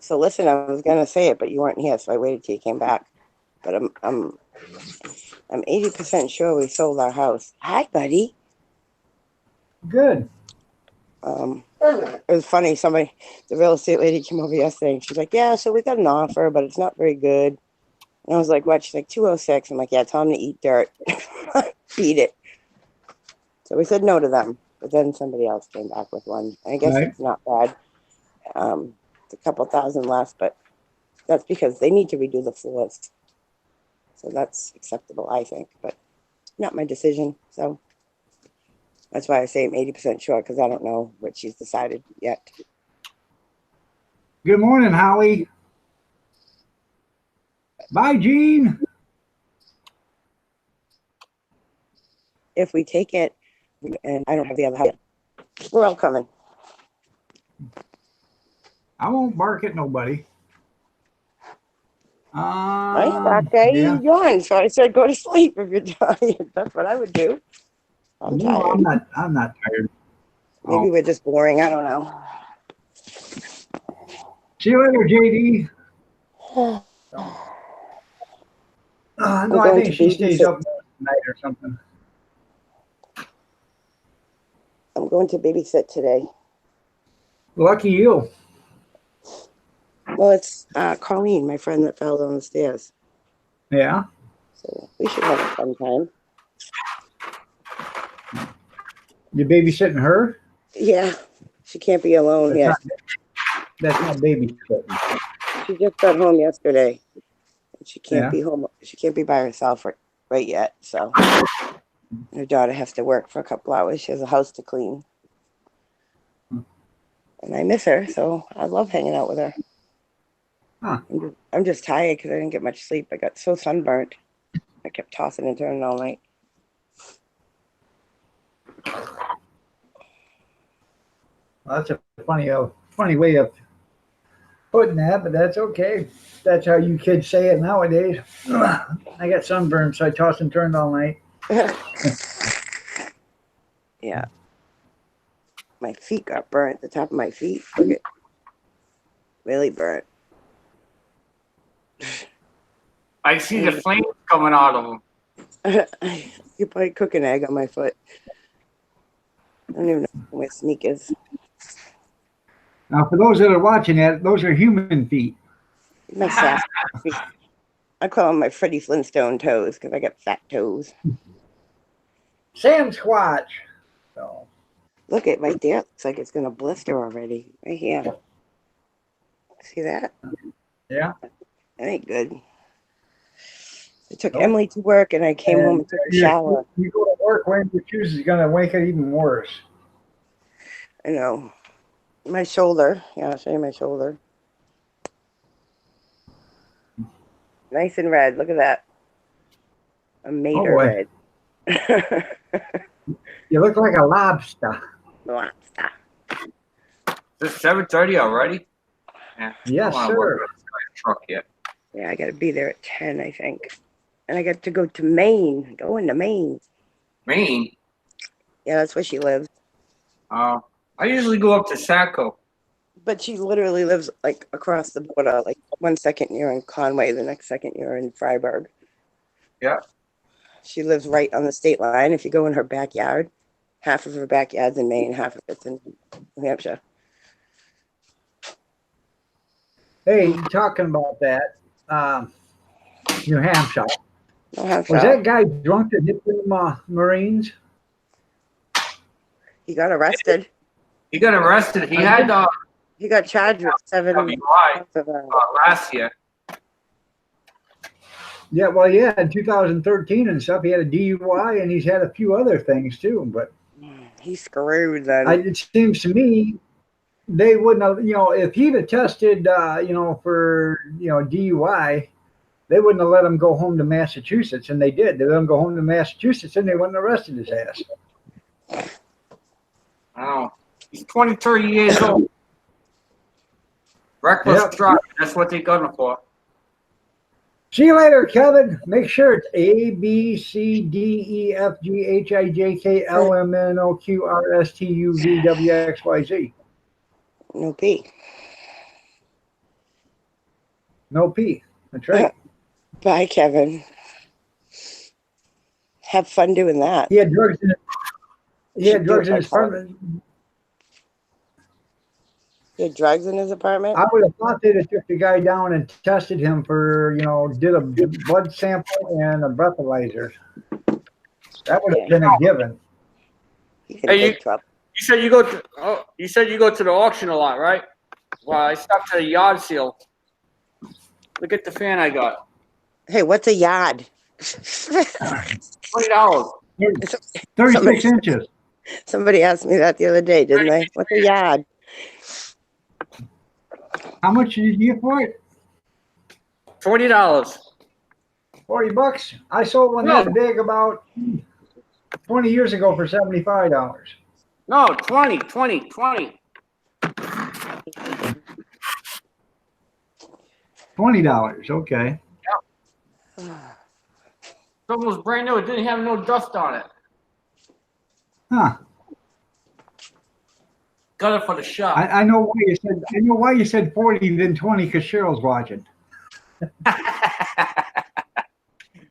So listen, I was gonna say it, but you weren't here, so I waited till you came back. But I'm 80% sure we sold our house. Hi, buddy. Good. It was funny. The real estate lady came over yesterday, and she's like, "Yeah, so we got an offer, but it's not very good." And I was like, "What?" She's like, 206. I'm like, "Yeah, tell them to eat dirt, beat it." So we said no to them, but then somebody else came back with one. I guess Right. it's not bad. It's a couple thousand less, but that's because they need to redo the floors. So that's acceptable, I think, but not my decision. So that's why I say I'm 80% sure, because I don't know what she's decided yet. Good morning, Howie. Bye, Gene. If we take it, and I don't have the other house, we're all coming. I won't bark at nobody. Nice back day, yeah. you yawned, so I said go to sleep if you're tired. That's what I would do. I'm No, tired. I'm not tired. Maybe we're just boring. I don't know. See you later, JD. No, I going think to she stays babysit. up tonight or something. I'm going to babysit today. Lucky you. Well, it's Colleen, my friend that fell down the stairs. Yeah. So we should have a fun time. You babysitting her? Yeah, she can't be alone yet. That's not babysitting. She just got home yesterday. She can't Yeah. be home. She can't be by herself right yet. So her daughter has to work for a couple hours. She has a house to clean. And I miss her, so I love hanging out with her. Huh. I'm just tired because I didn't get much sleep. I got so sunburnt. I kept tossing and turning all night. Well, that's a funny way of putting that, but that's okay. That's how you kids say it nowadays. I got sunburned, so I tossed and turned all night. Yeah. My feet got burnt. The top of my feet. Look at really burnt. I see the flames coming out of them. You probably cook an egg on my foot. I don't even know where my sneakers. Now, for those that are watching that, those are human feet. My sass feet. I call them my Freddie Flintstone toes because I got fat toes. Sam Squatch. So, Look at right there. It looks like it's gonna blister already. Right here. See that? yeah. That ain't good. I took Nope. Emily to work and I came home and took a shower. You go to work wearing your shoes is going to make it even worse. I know. My shoulder. Yeah, I'll show you my shoulder. Nice and red. Look at that. A mater boy. red. You look like a lobster. Lobster. Is it 7:30 already? Yeah. Yes, I don't wanna work sir. on this guy's truck yet. Yeah, I got to be there at 10, I think. And I got to go to Maine. Going to Maine. Maine? Yeah, that's where she lives. I usually go up to Saco. But she literally lives like across the border. Like 1 second you're in Conway, the next second you're in Freiburg. Yeah. She lives right on the state line. If you go in her backyard, half of her backyard's in Maine, half of it's in New Hampshire. Hey, talking about that, New Hampshire. New Hampshire. Was that guy drunk that hit them Marines? He got arrested. He got arrested. He had He got charged with 7 WI counts of last year. Yeah, well, yeah, in 2013 and stuff, he had a DUI and he's had a few other things too. But he's screwed then. it seems to me they wouldn't have, if he'd have tested, for, DUI, they wouldn't have let him go home to Massachusetts. And they did. They let him go home to Massachusetts and they wouldn't have arrested his ass. Oh, he's 23 years old. Reckless Yep. driving. That's what they got him for. See you later, Kevin. Make sure it's A, B, C, D, E, F, G, H, I, J, K, L, M, N, O, Q, R, S, T, U, V, W, X, Y, Z. No P. No P. That's right. Bye, Kevin. Have fun doing that. He had drugs in his apartment. He had drugs in his apartment? I would have thought they'd have took the guy down and tested him for, did a blood sample and a breathalyzer. That would have been a given. He's in Hey, big trouble. You said you go to the auction a lot, right? Well, I stopped at a yard sale. Look at the fan I got. Hey, what's a yard? $20. 36 inches. Somebody asked me that the other day, didn't they? What's a yard? How much did you get for it? $40. $40. I sold one that big about 20 years ago for $75. No, 20. $20. Okay. It's almost brand new. It didn't have no dust on it. Huh. Got it for the shop. I know why you said 40 then 20 because Cheryl's watching.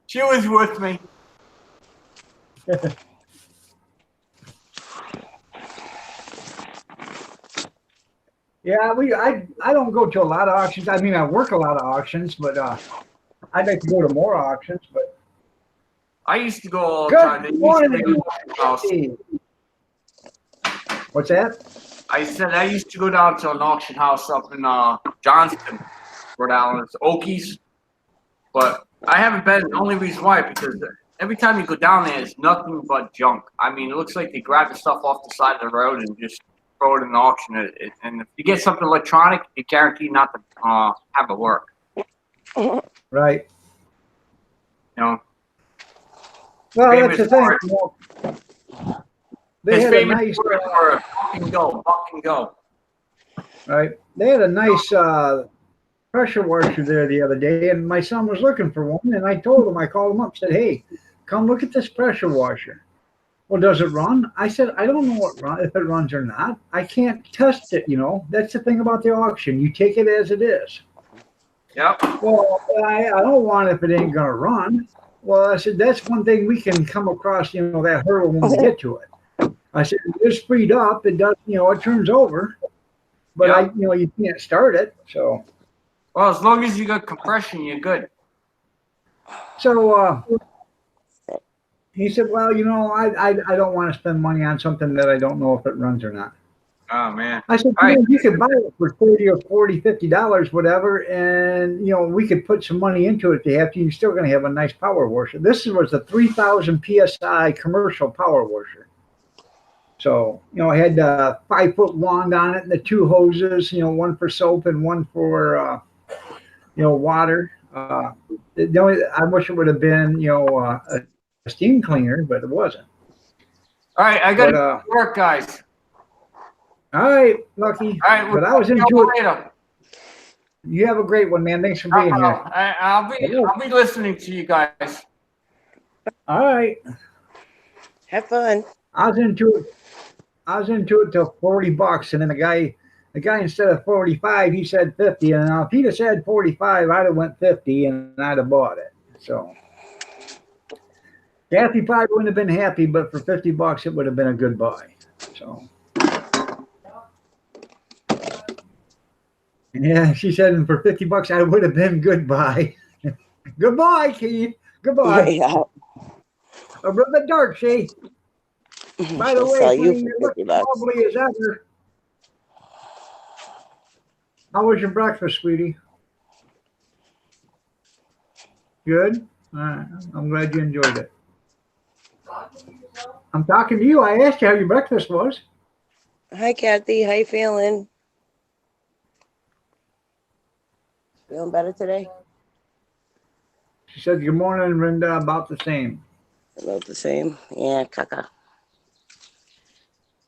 She was with me. Yeah, I don't go to a lot of auctions. I mean, I work a lot of auctions, but I'd like to go to more auctions. But I used to go all the time. They good used to morning. go to the house. What's that? I said I used to go down to an auction house up in Johnston, Rhode Island. It's Okies. But I haven't been. The only reason why, because every time you go down there, it's nothing but junk. I mean, it looks like they grab the stuff off the side of the road and just throw it in the auction. And if you get something electronic, you're guaranteed not to have it work. Right. You know. Well, Famous that's the thing. for They It's had a famous nice, for buck and go. right? They had a nice pressure washer there the other day, and my son was looking for one, and I told him, I called him up, said, "Hey, come look at this pressure washer." Well, does it run? I said, I don't know if it runs or not. I can't test it, That's the thing about the auction. You take it as it is. Yep. Well, I don't want it if it ain't going to run. Well, I said, that's one thing we can come across, that hurdle when we get to it. I said, it's freed up. It does, it turns over. But Yep. you can't start it. So, Well, as long as you got compression, you're good. so he said, well, I don't want to spend money on something that I don't know if it runs or not. Oh man. I said, All right. you could buy it for $30 or $40, $50, whatever, and we could put some money into it. You're still going to have a nice power washer. This was a 3,000 psi commercial power washer. So it had the 5-foot wand on it and the 2 hoses. One for soap and one for water. I wish it would have been a steam cleaner, but it wasn't. All right, I got to work, guys. All right, Lucky. All right, but I was into it. Later. You have a great one, man. Thanks for being here. I'll be listening to you guys. All right. Have fun. I was into it till $40, and then the guy instead of 45, he said 50. And now if he'd have said 45, I'd have went 50 and I'd have bought it. So Kathy probably wouldn't have been happy, but for $50, it would have been a good buy. So. Yeah, she said, and for $50, I would have been goodbye. Goodbye, Keith. Goodbye. Yeah. A little bit dark, see? By the way, you you for look $50. lovely as ever. How was your breakfast, sweetie? Good? All right. I'm glad you enjoyed it. I'm talking to you. I asked you how your breakfast was. Hi, Kathy. How you feeling? Feeling better today? She said, good morning, Linda. About the same. About the same. Yeah, caca.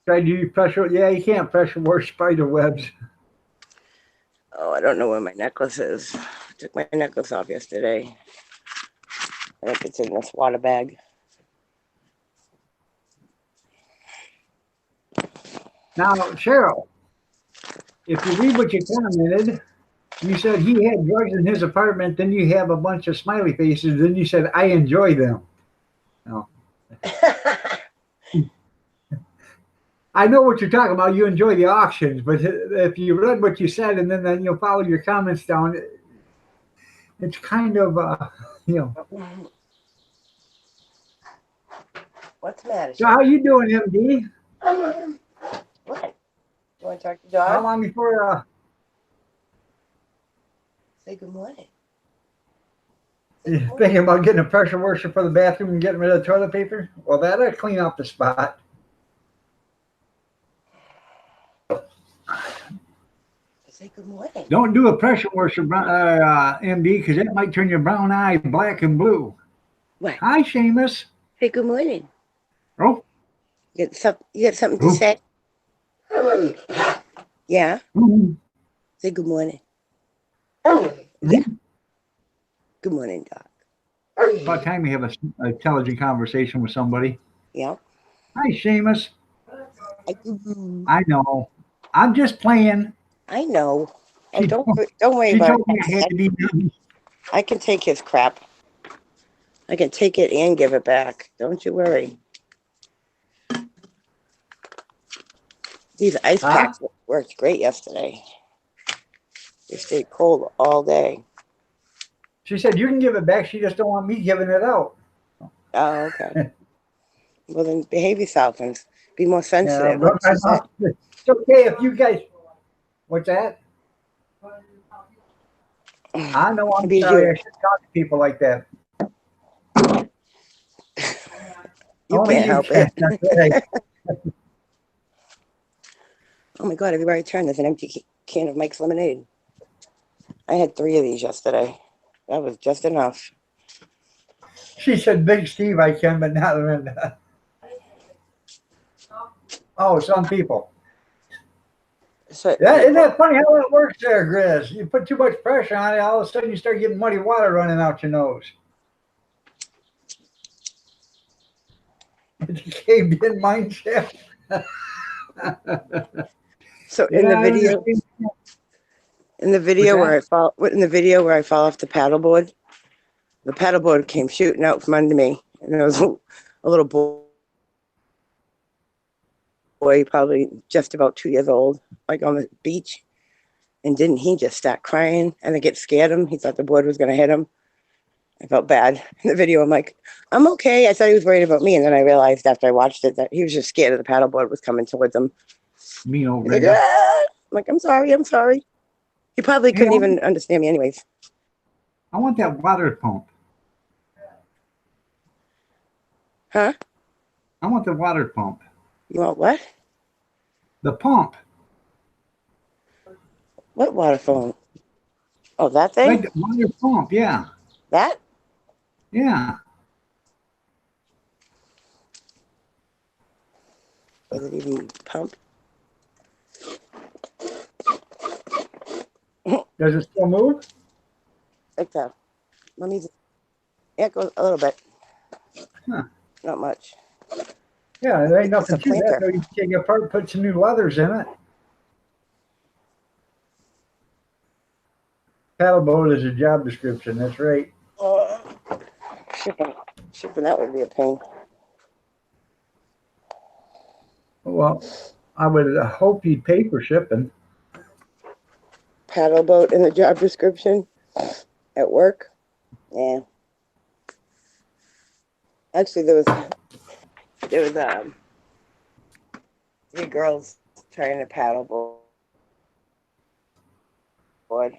Tried to use pressure. Yeah, you can't pressure wash spider webs. Oh, I don't know where my necklace is. I took my necklace off yesterday. I think it's in this water bag. Now, Cheryl, if you read what you commented, you said he had drugs in his apartment, then you have a bunch of smiley faces, then you said, I enjoy them. No. I know what you're talking about. You enjoy the auctions, but if you read what you said and then you'll follow your comments down, it's kind of, What's the matter? So how you doing, MD? What? You want to talk to How dog? long before, Say good morning. you thinking about getting a pressure washer for the bathroom and getting rid of the toilet paper? Well, that'll clean up the spot. Say good morning. Don't do a pressure washer, MD, because that might turn your brown eye black and blue. What? Hi, Seamus. Say good morning. Oh. You got something to Ooh. say? Yeah? Mhm. Say good morning. Mhm. Yeah. Good morning, dog. About time we have an intelligent conversation with somebody. Yeah. Hi, Seamus. I I know. I'm just playing. know. She And don't told- worry She about told me I had it. to be nice. I can take his crap. I can take it and give it back. Don't you worry. These ice Huh? packs worked great yesterday. They stayed cold all day. She said, you can give it back. She just don't want me giving it out. Oh, okay. Well, then behave yourself and be more Yeah, sensitive. but Like she said. it's okay if you guys. What's that? I know. I'm Be sorry. you. I should talk to people like that. You Only can't help can. it. That's right. Oh my God, everywhere I turn, there's an empty can of Mike's lemonade. I had 3 of these yesterday. That was just enough. She said, Big Steve, I can, but not Linda. Oh, some people. So, Yeah, isn't that funny how it works there, Grizz? You put too much pressure on it, all of a sudden you start getting muddy water running out your nose. the caved in mindset. So Yeah, I understand. in the video What's where I fall off the paddleboard came shooting out from under me, and there was a little boy, probably just about 2 years old, like on the beach. And didn't he just start crying? And it scared him. He thought the board was going to hit him. I felt bad. In the video, I'm like, I'm okay. I thought he was worried about me. And then I realized after I watched it that he was just scared of the paddleboard was coming towards him. Me old He's like, Brenda. ah! I'm like, I'm sorry. He probably couldn't even understand me anyways. I want that water pump. Huh? I want the water pump. You want what? The pump. What water phone? Oh, that thing? Like the water pump, yeah. That? Yeah. Does it even pump? Does it still move? Like that. Let me just, yeah, it goes a little bit. Huh. Not much. Yeah, there ain't It's nothing a to that. planter. Though. You can take it apart, put some new leathers in it. Paddleboat is a job description. That's right. Shipping that would be a pain. Well, I would hope you'd pay for shipping. Paddle boat in the job description at work. Yeah. Actually, there was 3 girls trying to paddle board.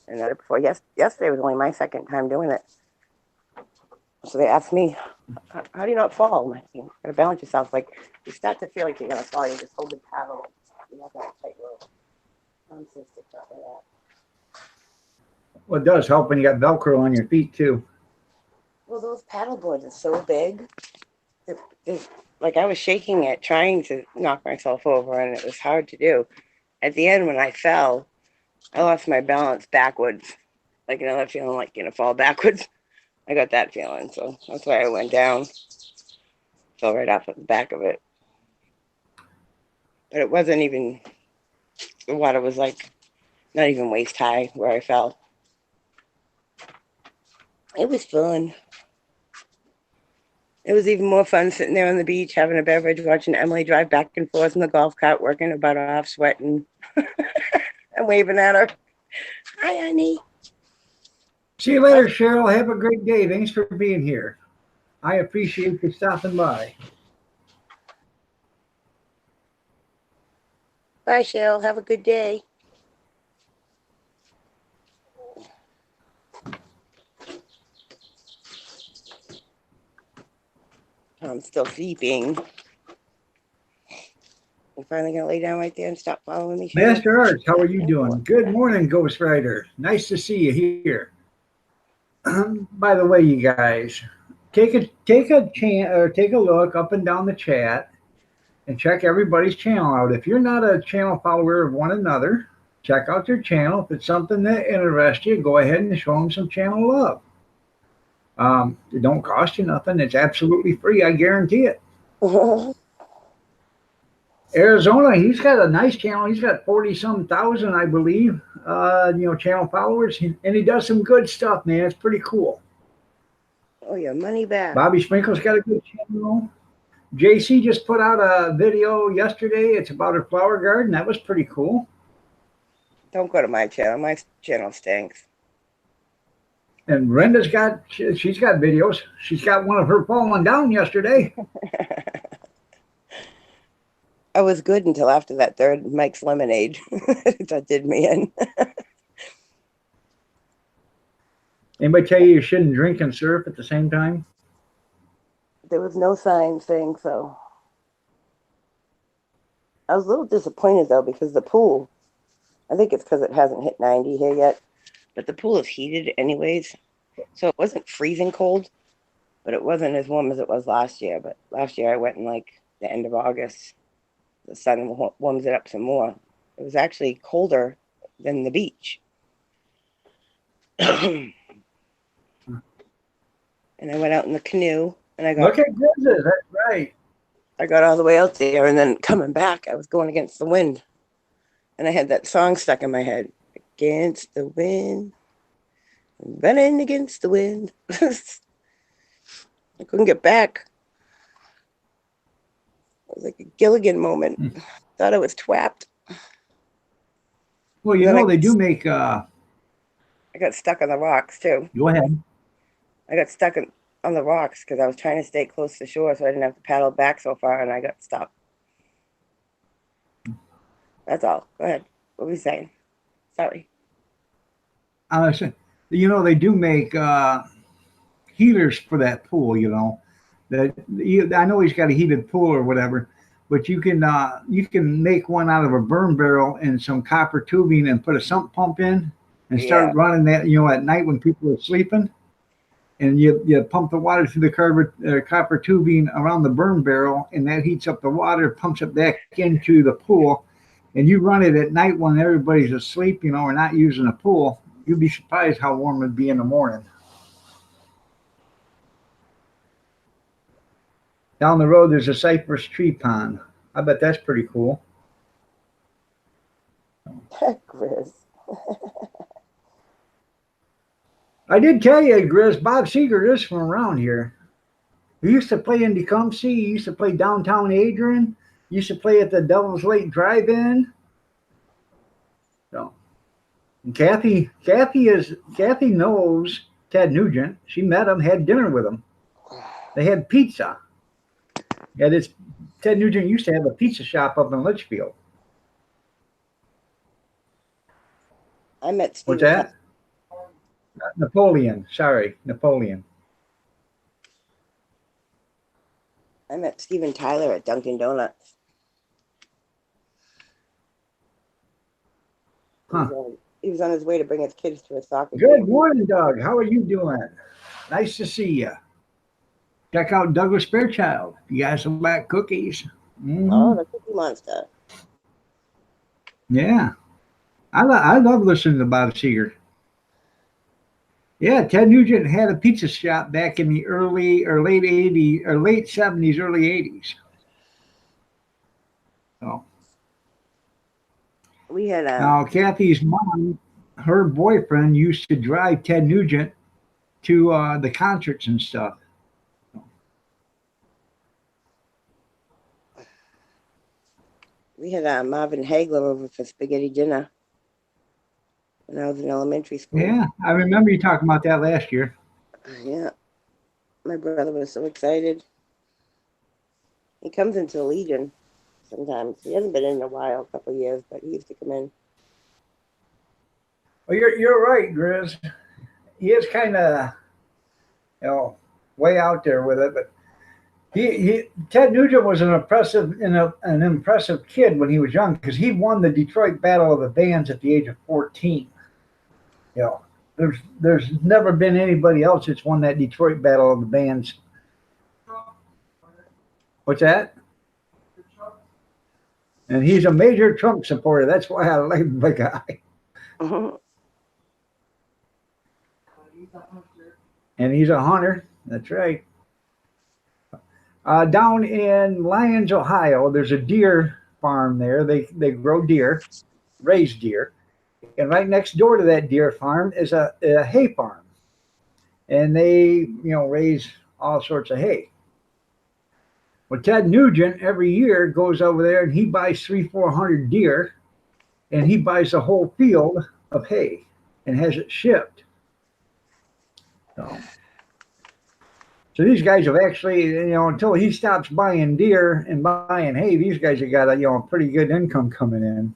And before yesterday was only my second time doing it. So they asked me, how do you not fall? I'm like, you gotta balance yourself. Like, you start to feel like you're gonna fall, you just hold the paddle. You have that tight rope. I'm so sick of that. Well, it does help when you got Velcro on your feet too. Well, those paddle boards are so big. Like, I was shaking it, trying to knock myself over, and it was hard to do. At the end, when I fell, I lost my balance backwards. Like, you know that feeling like you're gonna fall backwards? I got that feeling, so that's why I went down. Fell right off at the back of it. But it wasn't even, the water was like not even waist high where I fell. It was fun. It was even more fun sitting there on the beach, having a beverage, watching Emily drive back and forth in the golf cart, working her butt off, sweating, and waving at her. Hi, honey. See you later, Cheryl. Have a great day. Thanks for being here. I appreciate you stopping by. Bye, Cheryl. Have a good day. I'm still sleeping. You finally gonna lay down right there and stop following me, Cheryl? Master Arts, how are you doing? Good morning, Ghost Rider. Nice to see you here. By the way, you guys, take a look up and down the chat and check everybody's channel out. If you're not a channel follower of one another, check out their channel. If it's something that interests you, go ahead and show them some channel love. It don't cost you nothing. It's absolutely free. I guarantee it. Arizona, he's got a nice channel. He's got 40-some thousand, I believe, channel followers. And he does some good stuff, man. It's pretty cool. Oh, your money back. Bobby Sprinkle's got a good channel. JC just put out a video yesterday. It's about her flower garden. That was pretty cool. Don't go to my channel. My channel stinks. And Brenda's she's got videos. She's got one of her falling down yesterday. I was good until after that third Mike's Lemonade. That did me in. Anybody tell you shouldn't drink and surf at the same time? There was no sign saying so. I was a little disappointed though because the pool, I think it's because it hasn't hit 90 here yet, but the pool is heated anyways. So it wasn't freezing cold, but it wasn't as warm as it was last year. But last year I went in like the end of August. The sun warms it up some more. It was actually colder than the beach. And I went out in the canoe And I Look got at Grizzlies. That's right. all the way out there, and then coming back, I was going against the wind, and I had that song stuck in my head. Against the wind, running against the wind. I couldn't get back. It was like a Gilligan moment. Thought I was trapped. Well, you Then know they do make. I got stuck on the rocks too. Go ahead. I got stuck on the rocks because I was trying to stay close to shore, so I didn't have to paddle back so far, and I got stuck. That's all. Go ahead. What were you saying? Sorry. You know they do make heaters for that pool. You know that I know he's got a heated pool or whatever, but you can make one out of a burn barrel and some copper tubing and put a sump pump in and start running that. You know, at night when people are sleeping, and you pump the water through the copper tubing around the burn barrel, and that heats up the water, pumps it back into the pool, and you run it at night when everybody's asleep, you know, or not using the pool. You'd be surprised how warm it'd be in the morning. Down the road, there's a cypress tree pond. I bet that's pretty cool. Grizz. I did tell you, Grizz, Bob Seeger is from around here. He used to play in Tecumseh. He used to play downtown Adrian. He used to play at the Devil's Lake Drive-In. So, and Kathy knows Ted Nugent. She met him, had dinner with him. They had pizza. Yeah, Ted Nugent used to have a pizza shop up in Litchfield. I met Steve. What's that? Napoleon. Sorry, Napoleon. I met Steven Tyler at Dunkin' Donuts. Huh. He was on his way to bring his kids to a soccer Good game. morning, Doug. How are you doing? Nice to see you. Check out Douglas Fairchild. You guys some black cookies. Oh, the Cookie Monster. Yeah. I love listening to Bob Seger. Yeah, Ted Nugent had a pizza shop back in the early or late 80s or late 70s, early 80s. So We had now Kathy's mom, her boyfriend used to drive Ted Nugent to the concerts and stuff. we had Marvin Hagler over for spaghetti dinner when I was in elementary school. Yeah, I remember you talking about that last year. Yeah. My brother was so excited. He comes into the Legion sometimes. He hasn't been in a while, a couple of years, but he used to come in. Well, you're right, Grizz. He is kind of, way out there with it. But Ted Nugent was an impressive kid when he was young because he won the Detroit Battle of the Bands at the age of 14. There's never been anybody else that's won that Detroit Battle of the Bands. What's that? And he's a major Trump supporter. That's why I like the guy. Mhm. And he's a hunter. That's right. Down in Lyons, Ohio, there's a deer farm there. They grow deer, raise deer. And right next door to that deer farm is a hay farm. And they, raise all sorts of hay. Well, Ted Nugent every year goes over there and he buys 300-400 deer and he buys a whole field of hay and has it shipped. So these guys have actually, until he stops buying deer and buying hay, these guys have got a pretty good income coming in.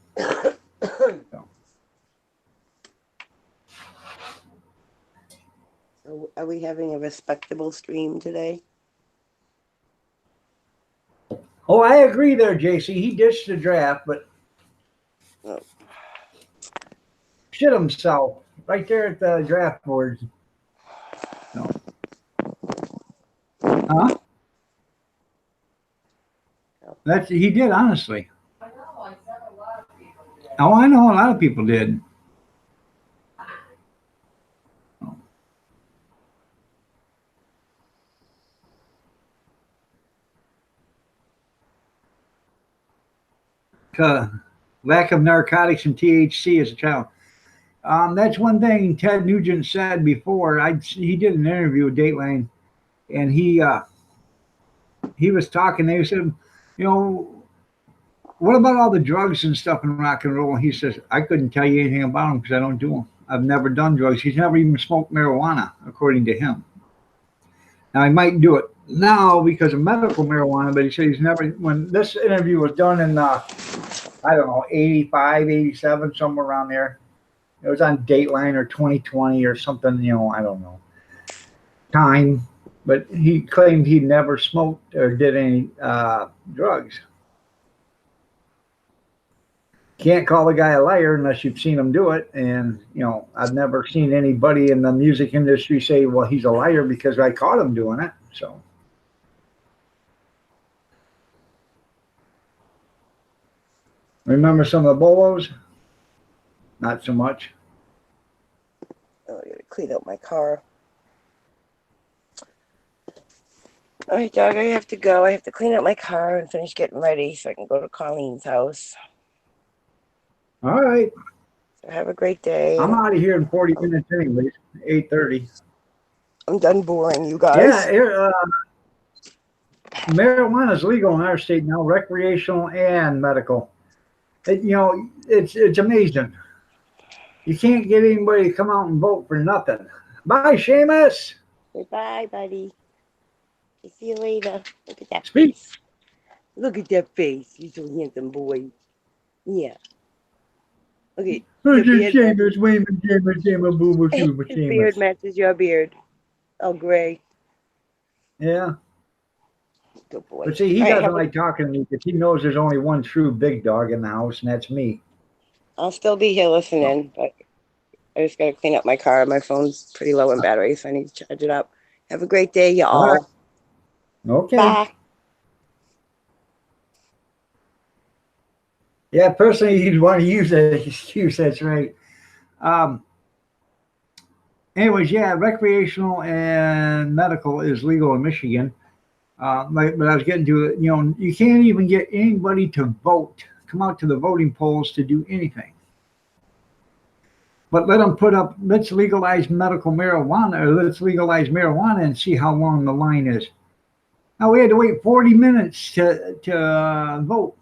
So are we having a respectable stream today? Oh, I agree there, JC. He ditched the draft, but shit himself right there at the draft board. No. Huh? He did, honestly. I know, I said a lot of people did. Oh, I know a lot of people did. lack of narcotics and THC as a child. That's one thing Ted Nugent said before. He did an interview with Dateline, and he was talking. They said, you know, what about all the drugs and stuff in rock and roll? And he says, I couldn't tell you anything about them because I don't do them. I've never done drugs. He's never even smoked marijuana, according to him. Now, he might do it now because of medical marijuana, but he said he's never, when this interview was done in, I don't know, 85, 87, somewhere around there. It was on Dateline or 2020 or something, you know, I don't know. Time. But he claimed he never smoked or did any drugs. Can't call the guy a liar unless you've seen him do it. And, you know, I've never seen anybody in the music industry say, well, he's a liar because I caught him doing it. So. Remember some of the bolos? Not so much. Oh, I gotta clean out my car. All right, dog, I have to go. I have to clean out my car and finish getting ready so I can go to Colleen's house. All right. So have a great day. I'm out of here in 40 minutes anyways, 8:30. I'm done boring you guys. Yeah, marijuana is legal in our state now, recreational and medical. You know, it's amazing. You can't get anybody to come out and vote for nothing. Bye, Seamus. Goodbye, buddy. I'll see you later. Look at that Speak. face. Look at that face. You're so handsome, boy. Yeah. Okay. Look Your at beard Seamus, Wayman, Seamus, boo, boo, His boo, beard Seamus. matches your beard. Oh, gray. Yeah, Good boy. but see, he All right, doesn't like talking to me because he knows there's only one true big dog in the house, and that's me. I'll still be here listening, but I just gotta clean up my car. My phone's pretty low in battery, so I need to charge it up. Have a great day, y'all. All right. Okay. Bye. Yeah, personally, you'd want to use that excuse. That's right. Anyways, yeah, recreational and medical is legal in Michigan. But I was getting to it. You know, you can't even get anybody to vote, come out to the voting polls to do anything. But let them put up, let's legalize medical marijuana, or let's legalize marijuana and see how long the line is. Now, we had to wait 40 minutes to vote.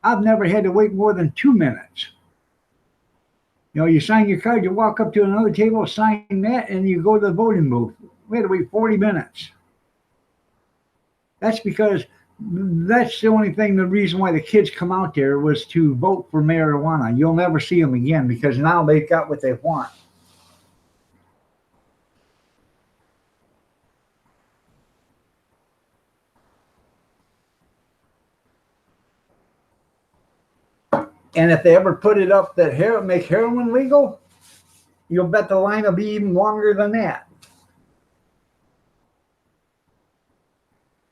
I've never had to wait more than 2 minutes. You know, you sign your card, you walk up to another table, sign that, and you go to the voting booth. We had to wait 40 minutes. That's because that's the only thing, the reason why the kids come out there was to vote for marijuana. You'll never see them again because now they've got what they want. And if they ever put it up that make heroin legal, you'll bet the line will be even longer than that.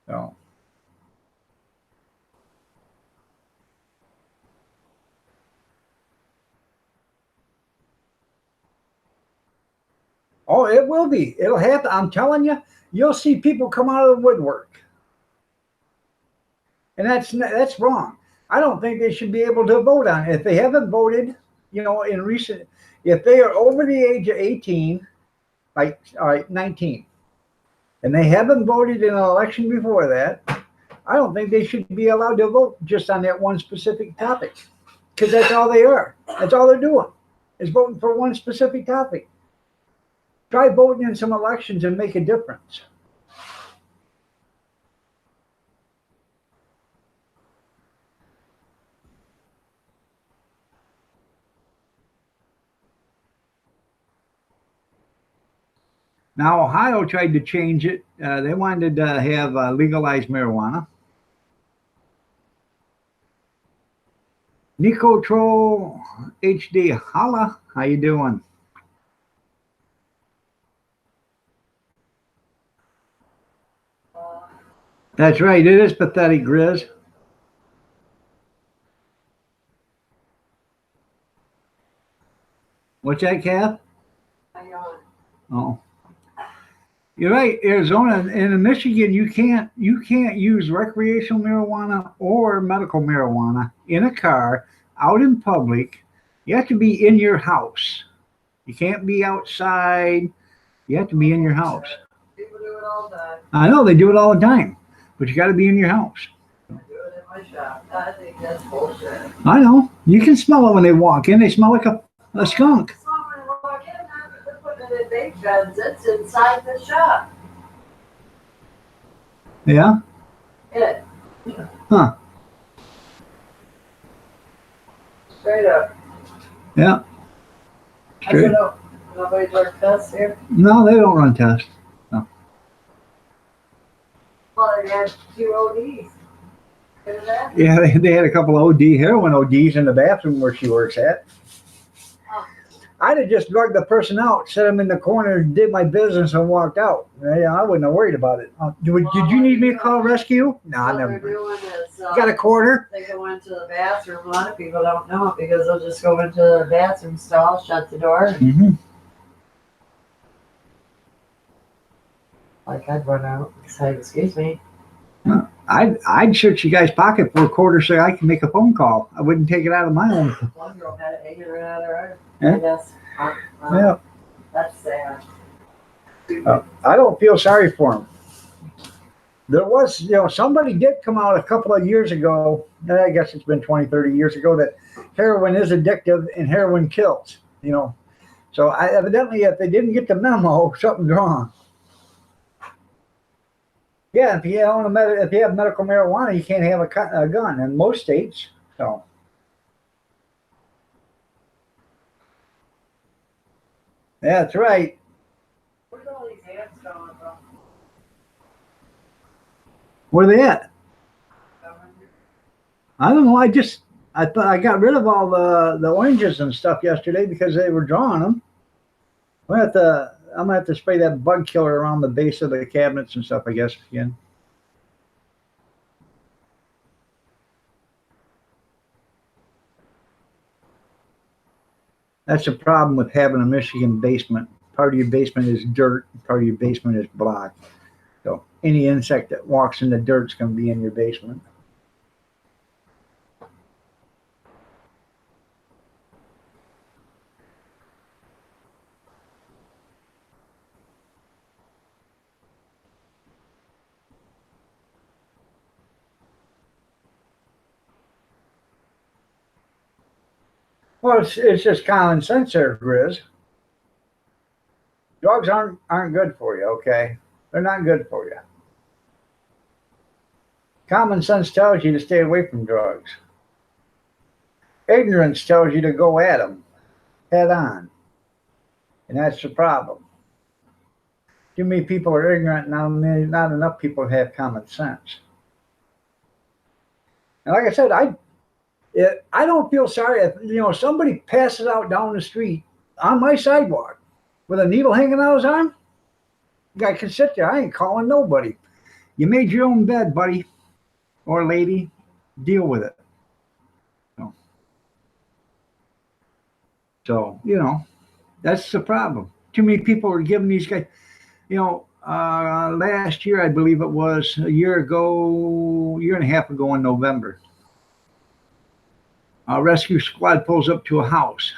So. Oh, it will be. It'll happen. I'm telling you, you'll see people come out of the woodwork. And that's wrong. I don't think they should be able to vote on it. If they haven't voted, you know, in recent, if they are over the age of 18, like, all right, 19, and they haven't voted in an election before that, I don't think they should be allowed to vote just on that one specific topic. Because that's all they are. That's all they're doing, is voting for one specific topic. Try voting in some elections and make a difference. Now, Ohio tried to change it. They wanted to have legalized marijuana. Nicotrol HD, holla, how you doing? That's right, it is pathetic, Grizz. What's that, Kath? Oh. You're right, Arizona and in Michigan, you can't use recreational marijuana or medical marijuana in a car out in public. You have to be in your house. You can't be outside. You have to be in your house. People do it all the time. I know they do it all the time, but you got to be in your house. I do it in my shop. I think that's bullshit. I know. You can smell it when they walk in. They smell like a skunk. So when I walk in, they're putting it in vape guns. It's inside the shop. Yeah. It. Huh. Straight up. Yeah. I don't know. Nobody's worked tests here. No, they don't run tests. Well, they had 2 ODs. Look at that. Yeah, they had a couple of heroin ODs in the bathroom where she works at. Oh. I'd have just drugged the person out, set them in the corner, did my business, and walked out. Yeah, I wouldn't have worried about it. Did you need me to call rescue? No, I What never. they're doing is, Got a quarter? they go into the bathroom. A lot of people don't know it because they'll just go into the bathroom stall, shut the door. Mm-hmm. Like I'd run out and say, "Excuse me." I'd search you guys' pocket for a quarter so I can make a phone call. I wouldn't take it out of my own. One girl had it hanging right out of her arm. Yeah. I guess. Yeah. That's sad. I don't feel sorry for him. There was, somebody did come out a couple of years ago, I guess it's been 20, 30 years ago, that heroin is addictive and heroin kills, So evidently, if they didn't get the memo, something's wrong. Yeah, if you have medical marijuana, you can't have a gun in most states. So. Yeah, that's right. Where's all these ants going from? Where are they at? I don't know. I thought I got rid of all the oranges and stuff yesterday because they were drawing them. I'm gonna have to spray that bug killer around the base of the cabinets and stuff, I guess, again. That's the problem with having a Michigan basement. Part of your basement is dirt, part of your basement is block. So any insect that walks in the dirt's gonna be in your basement. Well, it's just common sense there, Grizz. Drugs aren't good for you, okay? They're not good for you. Common sense tells you to stay away from drugs. Ignorance tells you to go at them head on. And that's the problem. Too many people are ignorant, not enough people have common sense. And like I said, I don't feel sorry if somebody passes out down the street on my sidewalk with a needle hanging out his arm. Guy can sit there. I ain't calling nobody. You made your own bed, buddy or lady. Deal with it. So that's the problem. Too many people are giving these guys. Last year I believe it was a year and a half ago in November. A rescue squad pulls up to a house,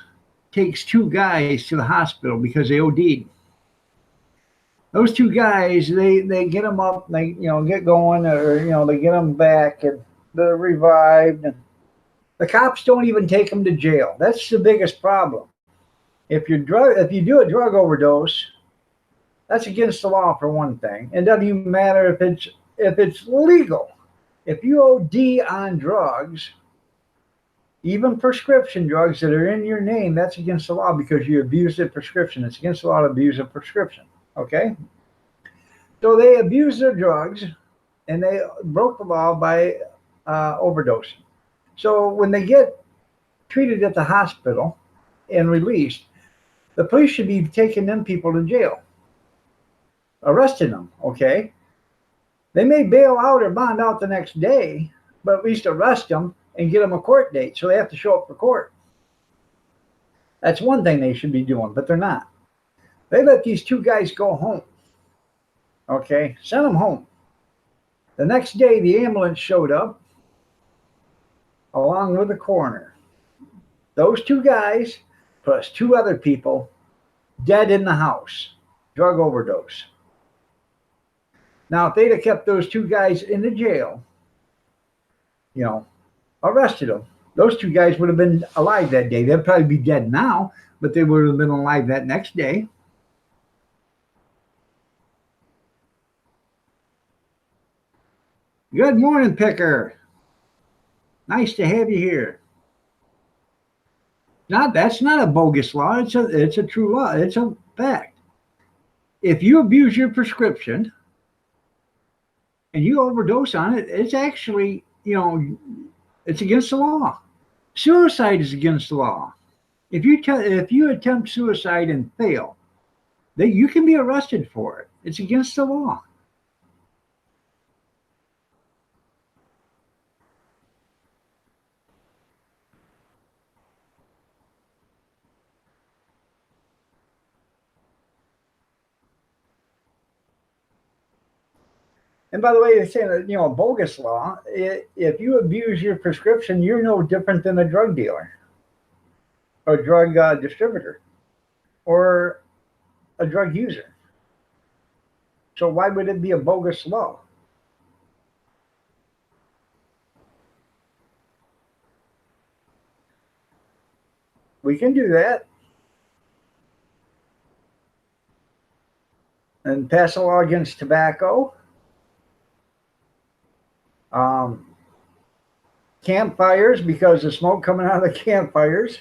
takes 2 guys to the hospital because they OD'd. Those 2 guys, they get them up, they get going, or they get them back, and they're revived. And the cops don't even take them to jail. That's the biggest problem. If you do a drug overdose, that's against the law for one thing. It doesn't even matter if it's legal. If you OD on drugs, even prescription drugs that are in your name, that's against the law because you abused a prescription. It's against the law to abuse a prescription. Okay? So they abused their drugs and they broke the law by overdosing. So when they get treated at the hospital and released, the police should be taking them people to jail, arresting them. Okay? They may bail out or bond out the next day, but at least arrest them and get them a court date, so they have to show up for court. That's one thing they should be doing, but they're not. They let these 2 guys go home. Okay, sent him home. The next day, the ambulance showed up along with the coroner. Those two guys plus two other people dead in the house, drug overdose. Now, if they'd have kept those two guys in the jail, you know, arrested them, those two guys would have been alive that day. They'd probably be dead now, but they would have been alive that next day. Good morning, Picker. Nice to have you here. That's not a bogus law. It's a true law. It's a fact. If you abuse your prescription and you overdose on it, it's actually, it's against the law. Suicide is against the law. If you attempt suicide and fail, you can be arrested for it. It's against the law. And by the way, they're saying that, a bogus law, if you abuse your prescription, you're no different than a drug dealer or drug distributor or a drug user. So why would it be a bogus law? We can do that and pass a law against tobacco. Campfires, because the smoke coming out of the campfires,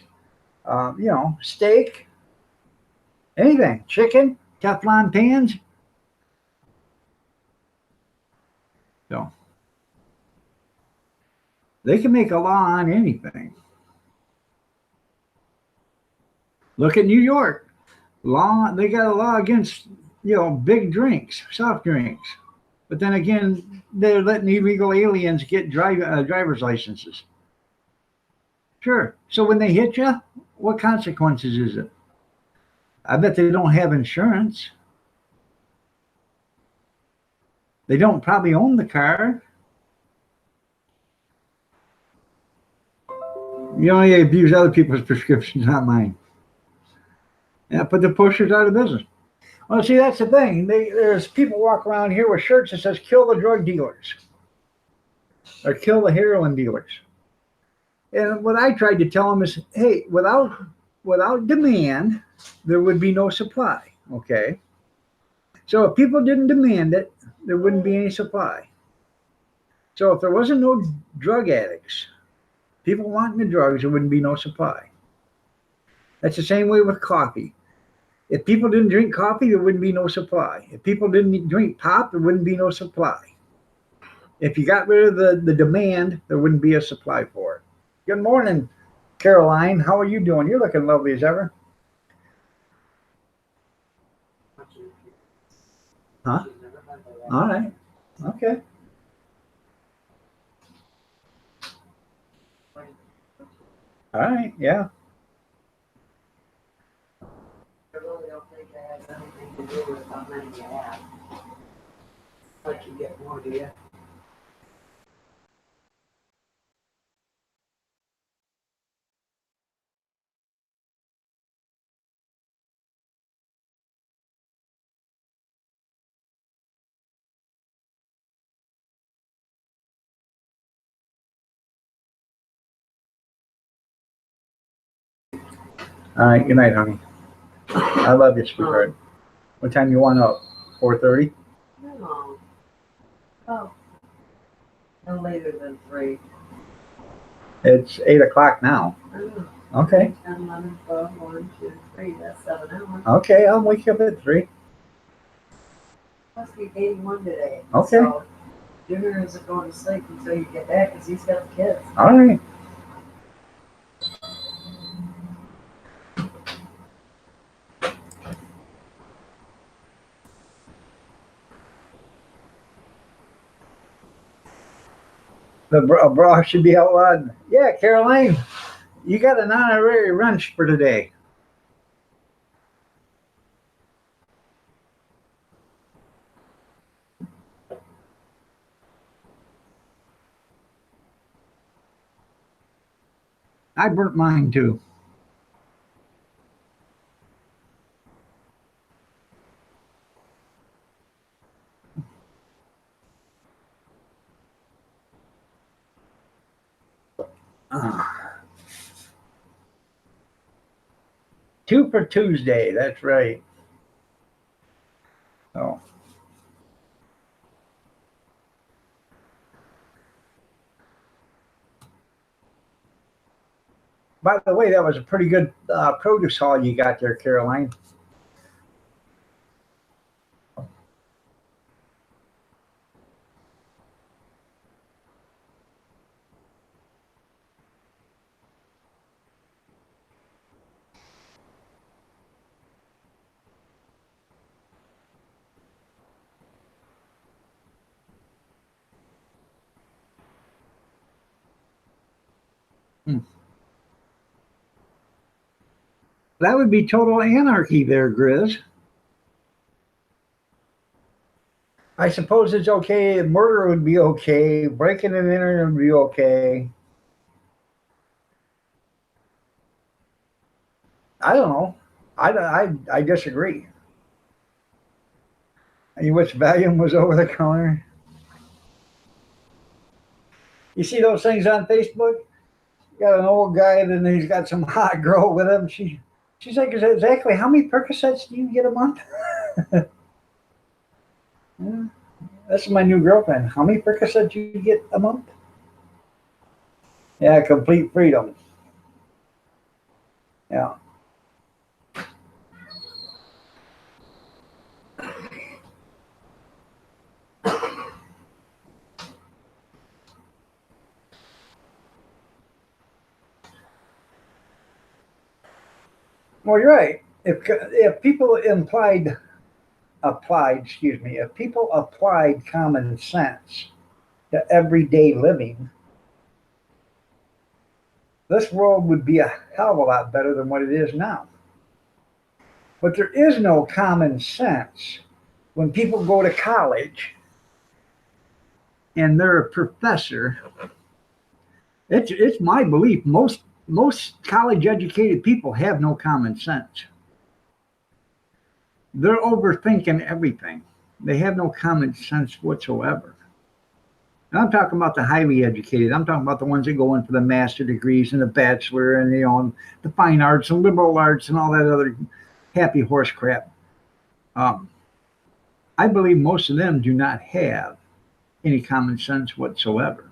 steak, anything, chicken, Teflon pans. So they can make a law on anything. Look at New York. They got a law against, big drinks, soft drinks. But then again, they're letting illegal aliens get driver's licenses. Sure. So when they hit you, what consequences is it? I bet they don't have insurance. They don't probably own the car. You only abuse other people's prescriptions, not mine. Yeah, put the pushers out of business. Well, see, that's the thing. There's people walk around here with shirts that says "kill the drug dealers" or "kill the heroin dealers." And what I tried to tell them is, hey, without demand, there would be no supply. Okay. So if people didn't demand it, there wouldn't be any supply. So if there wasn't no drug addicts, people wanting the drugs, there wouldn't be no supply. That's the same way with coffee. If people didn't drink coffee, there wouldn't be no supply. If people didn't drink pop, there wouldn't be no supply. If you got rid of the demand, there wouldn't be a supply for it. Good morning, Caroline. How are you doing? You're looking lovely as ever. Huh? All right. Okay. All right. Yeah. I really don't think it has anything to do with how many you have. Like you get more, do you? All right. Good night, honey. I love you, sweetheart. What time you want up? 4:30? No. Oh. No later than 3. It's 8 o'clock now. Oh. Okay. 10, 11, 12, 1, 2, 3. That's 7 hours. Okay. I'll wake you up at 3. Must be 81 today. Okay. So Junior isn't going to sleep until you get back because he's got kids. All right. The bra should be outlawed. Yeah, Caroline, you got an honorary wrench for today. I burnt mine too. Ah, 2 for Tuesday. That's right. Oh, by the way, that was a pretty good produce haul you got there, Caroline. Hmm. That would be total anarchy there, Grizz. I suppose it's okay. Murder would be okay. Breaking and entering would be okay. I don't know. I disagree. You wish Valium was over the counter. You see those things on Facebook? Got an old guy, and then he's got some hot girl with him. She's like, exactly how many Percocets do you get a month? Yeah, that's my new girlfriend. How many Percocets do you get a month? Yeah, complete freedom. Yeah. Well, you're right. If people if people applied common sense to everyday living, this world would be a hell of a lot better than what it is now. But there is no common sense when people go to college and they're a professor. It's my belief most college educated people have no common sense. They're overthinking everything. They have no common sense whatsoever. And I'm talking about the highly educated. I'm talking about the ones that go in for the master degrees and the bachelor and the fine arts and liberal arts and all that other happy horse crap. Um, I believe most of them do not have any common sense whatsoever.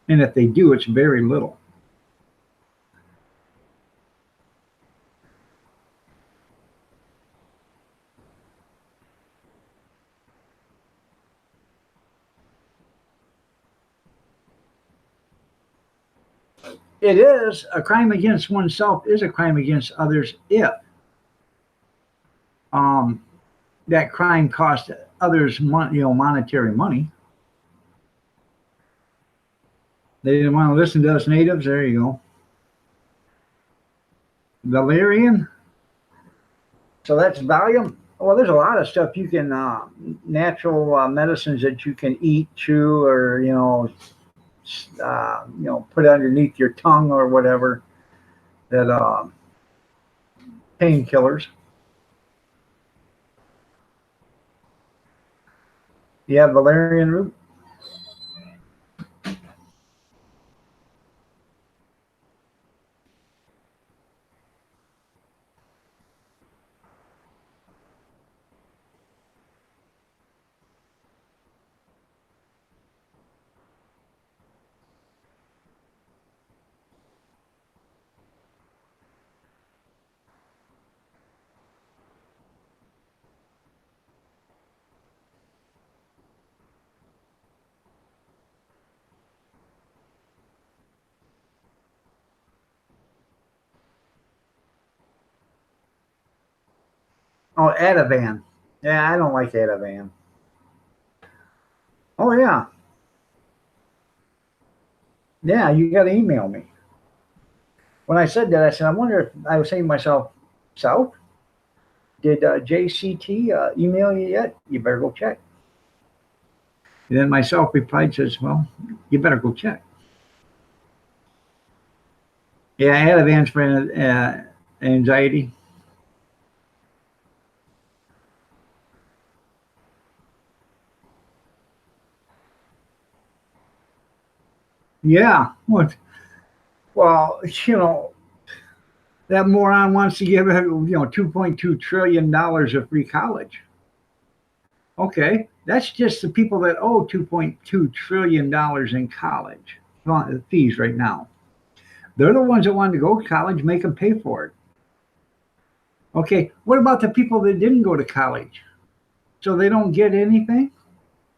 And if they do, it's very little. It is a crime against oneself is a crime against others if um, that crime costs others monetary money. They didn't want to listen to us natives. There you go. Valerian. So that's Valium. Well, there's a lot of stuff you can natural medicines that you can eat, chew, or put underneath your tongue or whatever. That painkillers. You have valerian root. Oh, Ativan. Yeah, I don't like Ativan. Oh yeah, yeah. You got to email me. When I said that, I said I wonder if I was saying to myself, South. Did JCT email you yet? You better go check. And then myself replied, says, well, you better go check. Yeah, Ativan's for anxiety. Yeah. What? Well, that moron wants to give $2.2 trillion of free college. Okay, that's just the people that owe $2.2 trillion in college fees right now. They're the ones that wanted to go to college, make them pay for it. Okay, what about the people that didn't go to college? So they don't get anything?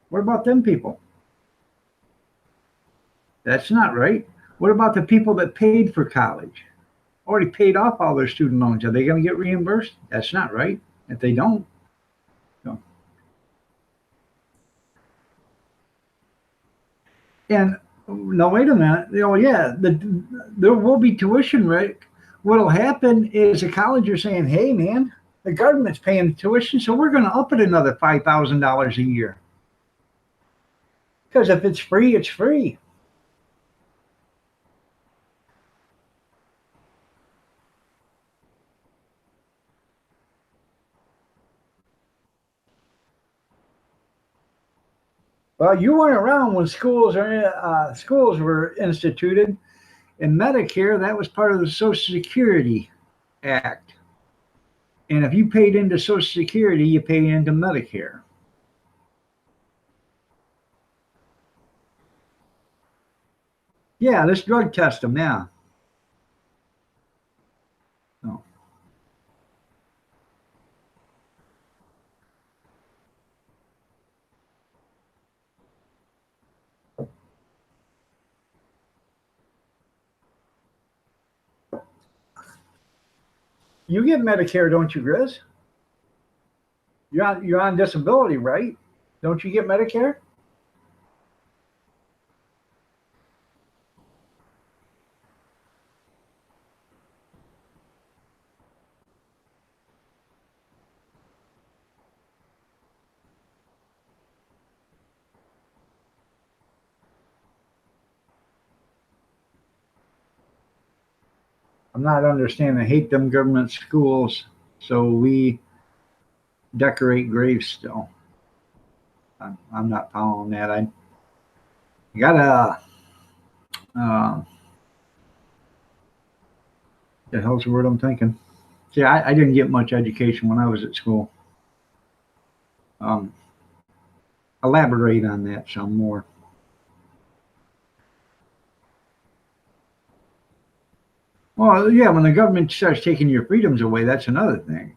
What about them people? That's not right. What about the people that paid for college? Already paid off all their student loans. Are they going to get reimbursed? That's not right. If they don't. No. And no, wait a minute. Oh, yeah, there will be tuition, right? What'll happen is the college are saying, hey, man, the government's paying the tuition, so we're going to up it another $5,000 a year. Because if it's free, it's free. Well, you weren't around when schools were instituted. In Medicare, that was part of the Social Security Act. And if you paid into Social Security, you paid into Medicare. Yeah, let's drug test them, yeah. No. You get Medicare, don't you, Grizz? You're on disability, right? Don't you get Medicare? I'm not understanding. I hate them government schools, so we decorate graves still. I'm not following that. I gotta. The hell's the word I'm thinking? See, I didn't get much education when I was at school. Elaborate on that some more. Well, yeah, when the government starts taking your freedoms away, that's another thing.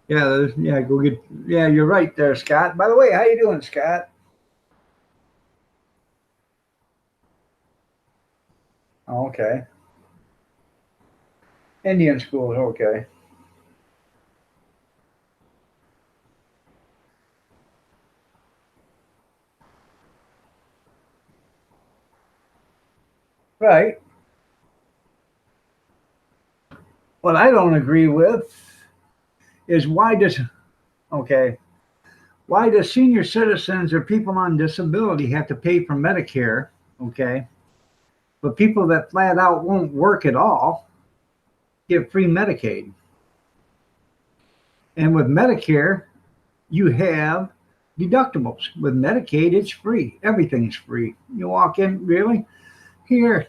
Yeah, go get. Yeah, you're right there, Scott. By the way, how you doing, Scott? Oh, okay. Indian school, okay. Right. What I don't agree with is why does senior citizens or people on disability have to pay for Medicare, okay? But people that flat out won't work at all get free Medicaid. And with Medicare, you have deductibles. With Medicaid, it's free. Everything's free. You walk in, really? Here,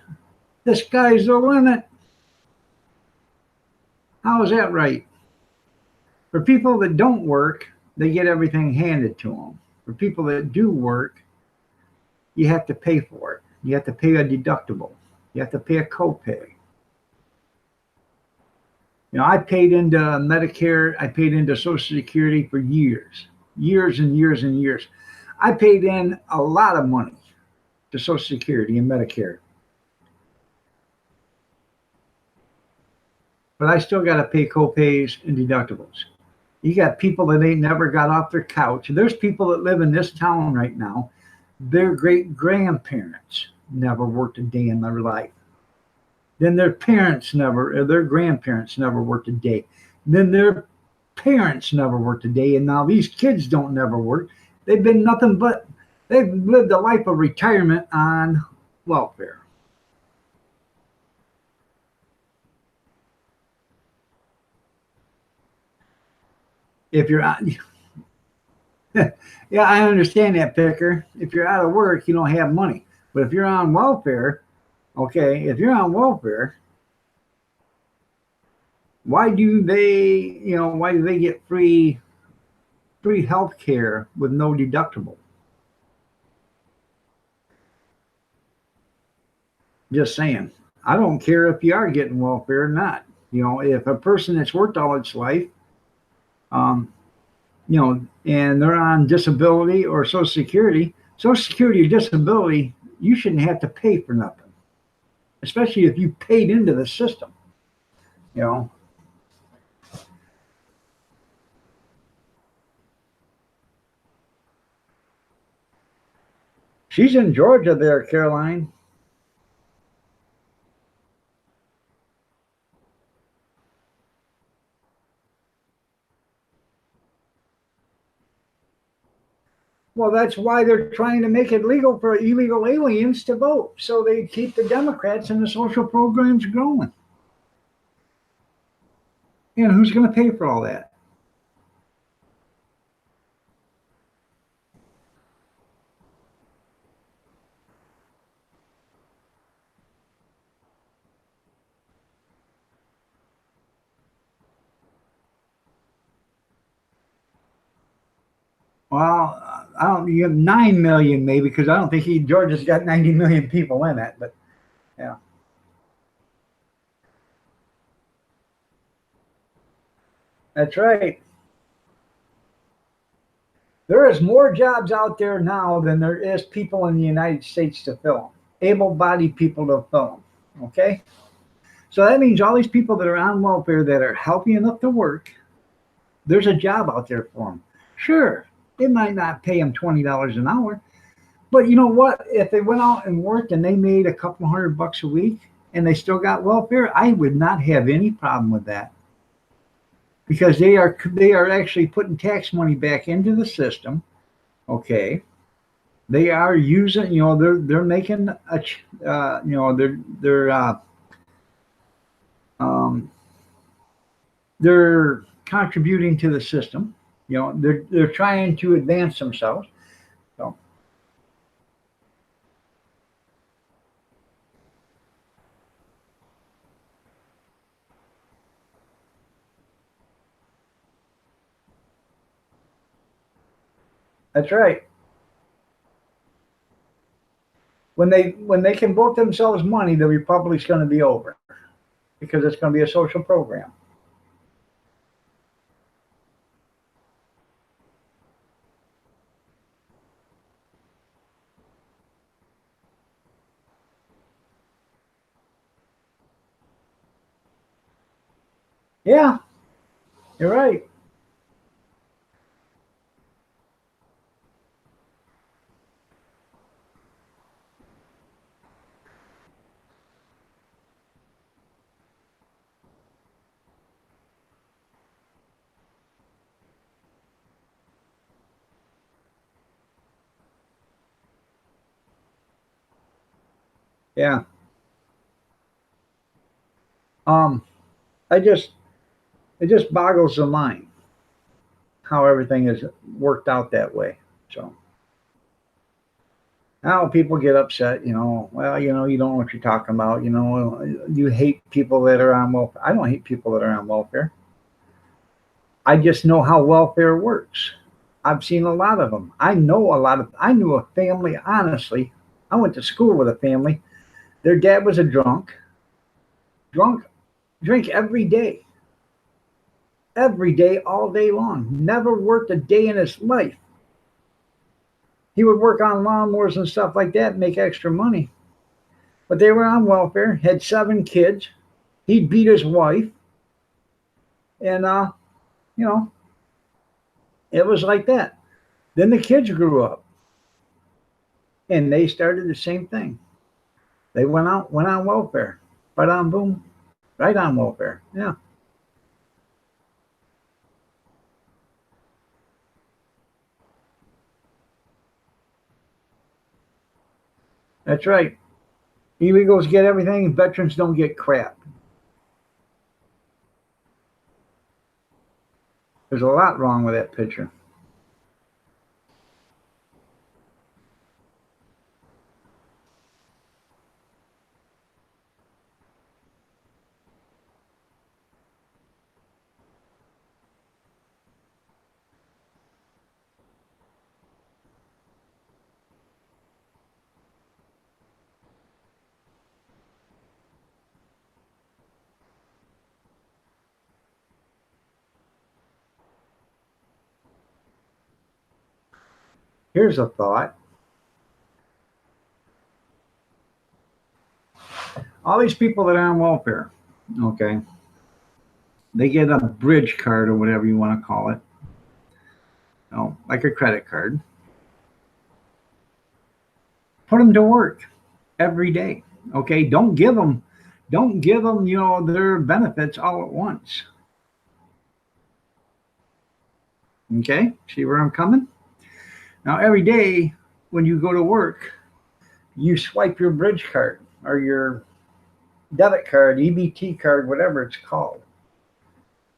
the sky's the limit. How is that right? For people that don't work, they get everything handed to them. For people that do work, you have to pay for it. You have to pay a deductible. You have to pay a copay. I paid into Medicare. I paid into Social Security for years and years and years. I paid in a lot of money to Social Security and Medicare. But I still got to pay copays and deductibles. You got people that ain't never got off their couch. There's people that live in this town right now. Their great grandparents never worked a day in their life. Then their grandparents never worked a day. Then their parents never worked a day. And now these kids don't never work. They've been they've lived a life of retirement on welfare. If you're out, yeah, I understand that, Picker. If you're out of work, you don't have money. But if you're on welfare, okay, if you're on welfare, why do they get free health care with no deductible? Just saying. I don't care if you are getting welfare or not. If a person that's worked all its life, um, and they're on disability or Social Security or disability, you shouldn't have to pay for nothing, especially if you paid into the system. You know, she's in Georgia there, Caroline. Well, that's why they're trying to make it legal for illegal aliens to vote, so they keep the Democrats and the social programs growing. And who's going to pay for all that? Well, I don't. You have 9 million maybe, because I don't think Georgia's got 90 million people in it. But yeah, that's right. There is more jobs out there now than there is people in the United States to fill them. Able-bodied people to fill them. Okay, so that means all these people that are on welfare that are healthy enough to work, there's a job out there for them. Sure, they might not pay them $20 an hour, but you know what? If they went out and worked and they made a couple $100 a week and they still got welfare, I would not have any problem with that, because they are actually putting tax money back into the system. Okay, they are using, they're making um, they're contributing to the system. They're trying to advance themselves. So that's right. When they can vote themselves money, the republic's going to be over, because it's going to be a social program. Yeah, you're right. Yeah. Um, I just it just boggles the mind how everything is worked out that way. So now people get upset. Well, you don't know what you're talking about. You hate people that are on welfare. I don't hate people that are on welfare. I just know how welfare works. I've seen a lot of them. I knew a family, honestly. I went to school with a family. Their dad was a drunk, drink every day, all day long. Never worked a day in his life. He would work on lawnmowers and stuff like that and make extra money. But they were on welfare, had 7 kids. He'd beat his wife. And, you know, it was like that. Then the kids grew up and they started the same thing. They went on welfare. Right on, boom, right on welfare. Yeah. That's right. Illegals get everything, veterans don't get crap. There's a lot wrong with that picture. Here's a thought. All these people that are on welfare, okay, they get a bridge card or whatever you want to call it, like a credit card. Put them to work every day. Okay, don't give them, their benefits all at once. Okay, see where I'm coming? Now, every day when you go to work, you swipe your bridge card or your debit card, EBT card, whatever it's called.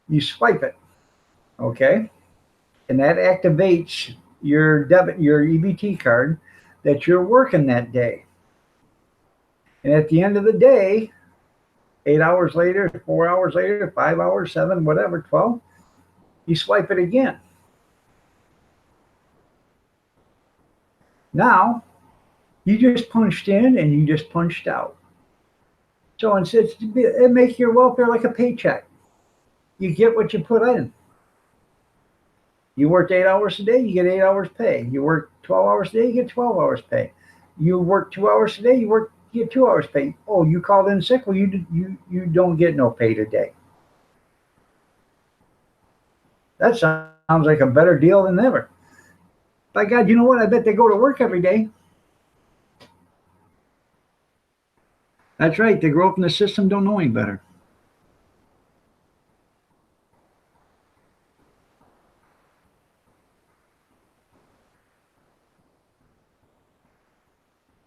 You swipe it, okay? And that activates your EBT card that you're working that day. And at the end of the day, 8 hours later, 4 hours later, 5 hours, 7, whatever, 12, you swipe it again. Now, you just punched in and you just punched out. So instead, it makes your welfare like a paycheck. You get what you put in. You worked 8 hours a day, you get 8 hours pay. You work 12 hours a day, you get 12 hours pay. You work 2 hours a day, you get 2 hours pay. Oh, you called in sick? Well, you don't get no pay today. That sounds like a better deal than ever. By God, you know what? I bet they go to work every day. That's right. They grow up in the system, don't know any better.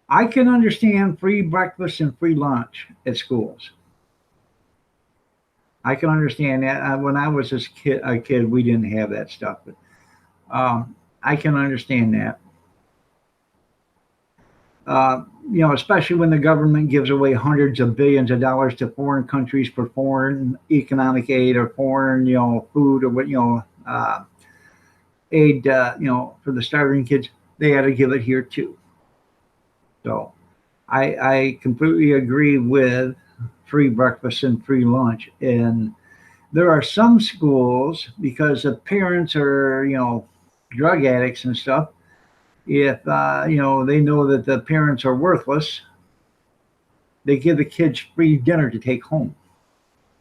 I can understand free breakfast and free lunch at schools. I can understand that. When I was a kid, we didn't have that stuff, but I can understand that. Especially when the government gives away hundreds of billions of dollars to foreign countries for foreign economic aid or foreign, food or what, aid, for the starving kids, they had to give it here too. So I completely agree with free breakfast and free lunch. And there are some schools, because the parents are, drug addicts and stuff, if they know that the parents are worthless, they give the kids free dinner to take home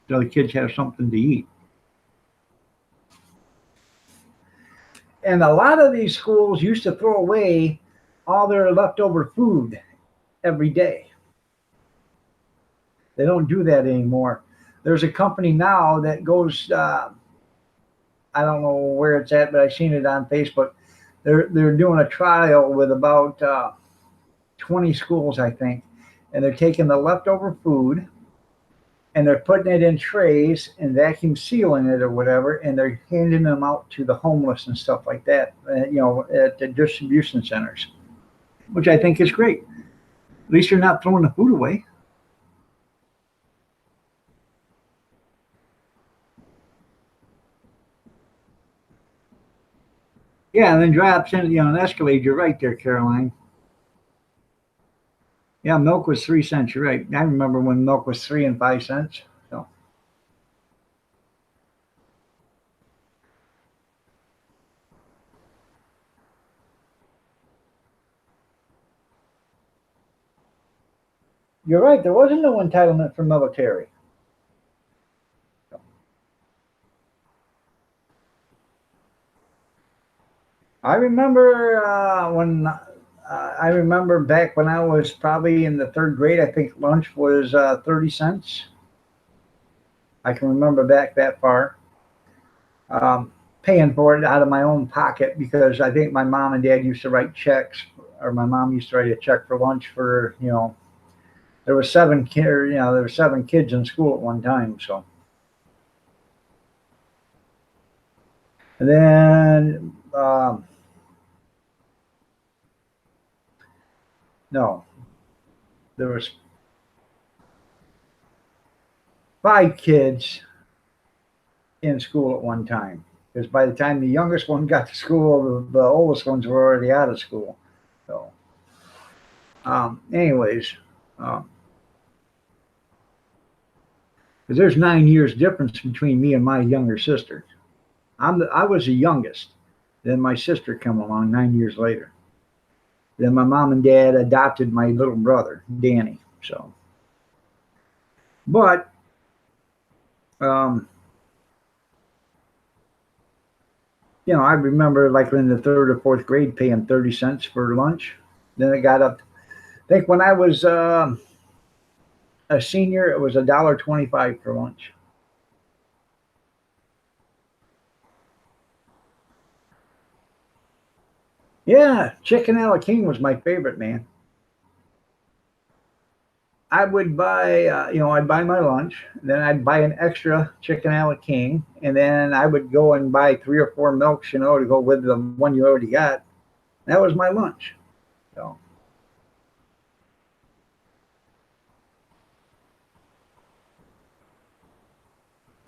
so the kids have something to eat. And a lot of these schools used to throw away all their leftover food every day. They don't do that anymore. There's a company now that goes, I don't know where it's at, but I've seen it on Facebook. They're doing a trial with about 20 schools, I think, and they're taking the leftover food and they're putting it in trays and vacuum sealing it or whatever, and they're handing them out to the homeless and stuff like that, at the distribution centers, which I think is great. At least you're not throwing the food away. Yeah, and then drops in, an Escalade. You're right there, Caroline. Yeah, milk was 3 cents. You're right. I remember when milk was 3 and 5 cents. So. You're right. There wasn't no entitlement for military. I remember I remember back when I was probably in the 3rd grade, I think lunch was 30 cents. I can remember back that far. Paying for it out of my own pocket, because I think my mom and dad used to write checks or my mom used to write a check for lunch for, there were 7 kids, there were 7 kids in school at one time. So, and then, no, there was 5 kids in school at one time. Because by the time the youngest one got to school, the oldest ones were already out of school. So, anyways, because there's 9 years difference between me and my younger sister. I was the youngest. Then my sister came along 9 years later. Then my mom and dad adopted my little brother, Danny. So, but I remember like in the 3rd or 4th grade paying 30 cents for lunch. Then it got up. I think when I was a senior, it was $1.25 for lunch. Yeah, chicken a la king was my favorite, man. I would buy, I'd buy my lunch, then I'd buy an extra chicken a la king, and then I would go and buy 3 or 4 milks, to go with the one you already got. That was my lunch. So,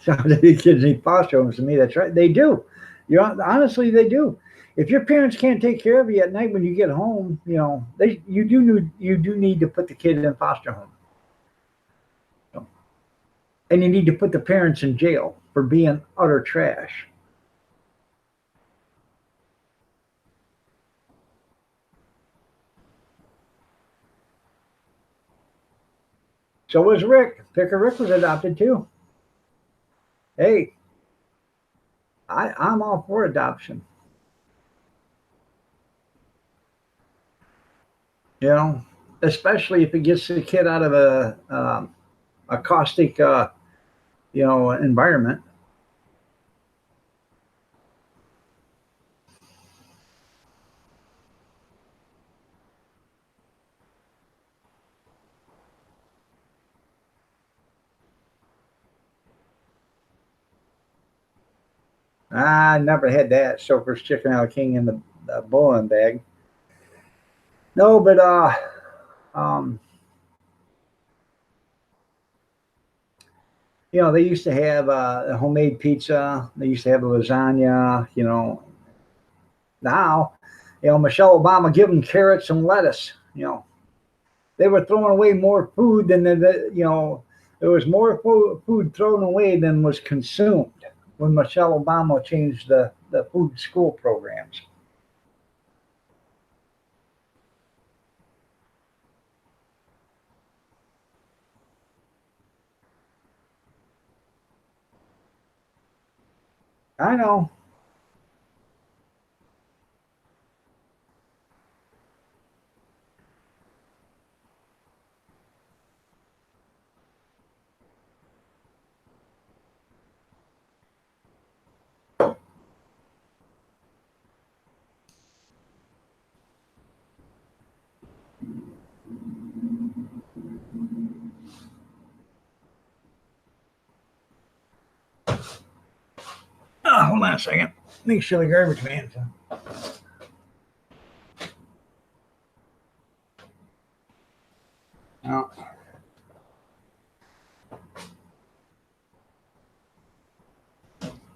the kids need foster homes to me. That's right. They do. Honestly, they do. If your parents can't take care of you at night when you get home, you do need to put the kid in foster home. And you need to put the parents in jail for being utter trash. So was Rick. Picker Rick was adopted too. Hey, I'm all for adoption. Especially if it gets the kid out of a caustic, environment. I never had that. Stouffer's chicken a la king in the bowling bag. No, but they used to have a homemade pizza. They used to have a lasagna. Now, Michelle Obama give them carrots and lettuce. They were throwing away more food than there was more food thrown away than was consumed when Michelle Obama changed the food school programs. I know. Hold on a second. Make sure the garbage man's on.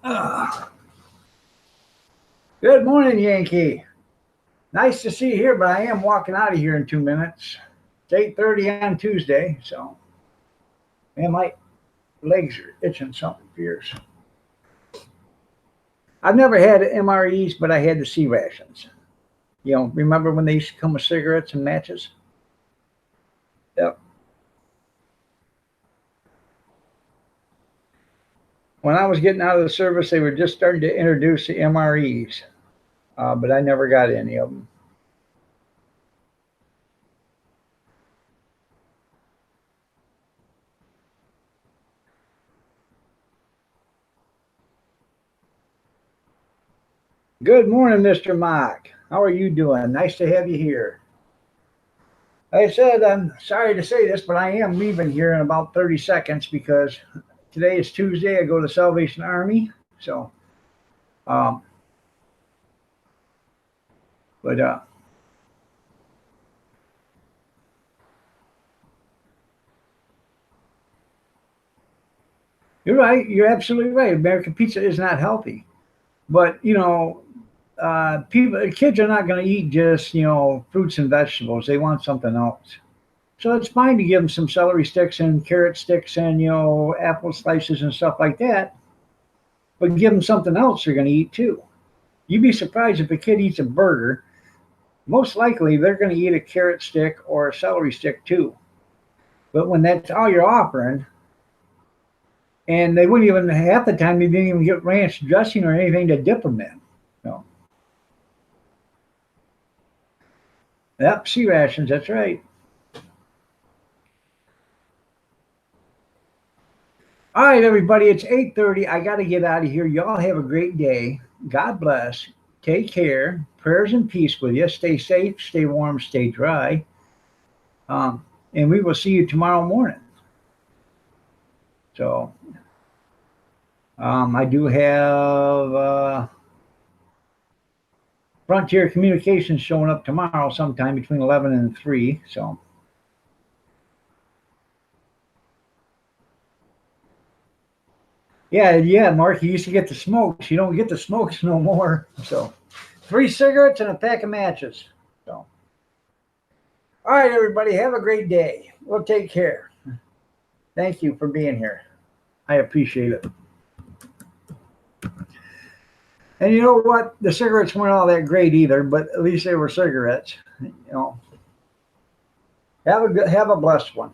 Oh. Good morning, Yankee. Nice to see you here, but I am walking out of here in 2 minutes. It's 8:30 on Tuesday, so man, my legs are itching something fierce. I've never had MREs, but I had the C rations. Remember when they used to come with cigarettes and matches? Yep. When I was getting out of the service, they were just starting to introduce the MREs, but I never got any of them. Good morning, Mr. Mock. How are you doing? Nice to have you here. Like I said, I'm sorry to say this, but I am leaving here in about 30 seconds because today is Tuesday. I go to Salvation Army. So, um, but you're right. You're absolutely right. American pizza is not healthy, but kids are not going to eat just fruits and vegetables. They want something else. So it's fine to give them some celery sticks and carrot sticks and apple slices and stuff like that. But give them something else they're going to eat too. You'd be surprised if a kid eats a burger. Most likely they're going to eat a carrot stick or a celery stick too. But when that's all you're offering, and they wouldn't even half the time they didn't even get ranch dressing or anything to dip them in. No. Yep, sea rations. That's right. All right, everybody, it's 8:30. I got to get out of here. Y'all have a great day. God bless. Take care. Prayers and peace with you. Stay safe, stay warm, stay dry. And we will see you tomorrow morning. So, I do have Frontier Communications showing up tomorrow sometime between 11 and 3. So, yeah, Mark, you used to get the smokes. You don't get the smokes no more. So, 3 cigarettes and a pack of matches. So, all right, everybody, have a great day. We'll take care. Thank you for being here. I appreciate it. And you know what? The cigarettes weren't all that great either, but at least they were cigarettes. Have a blessed one.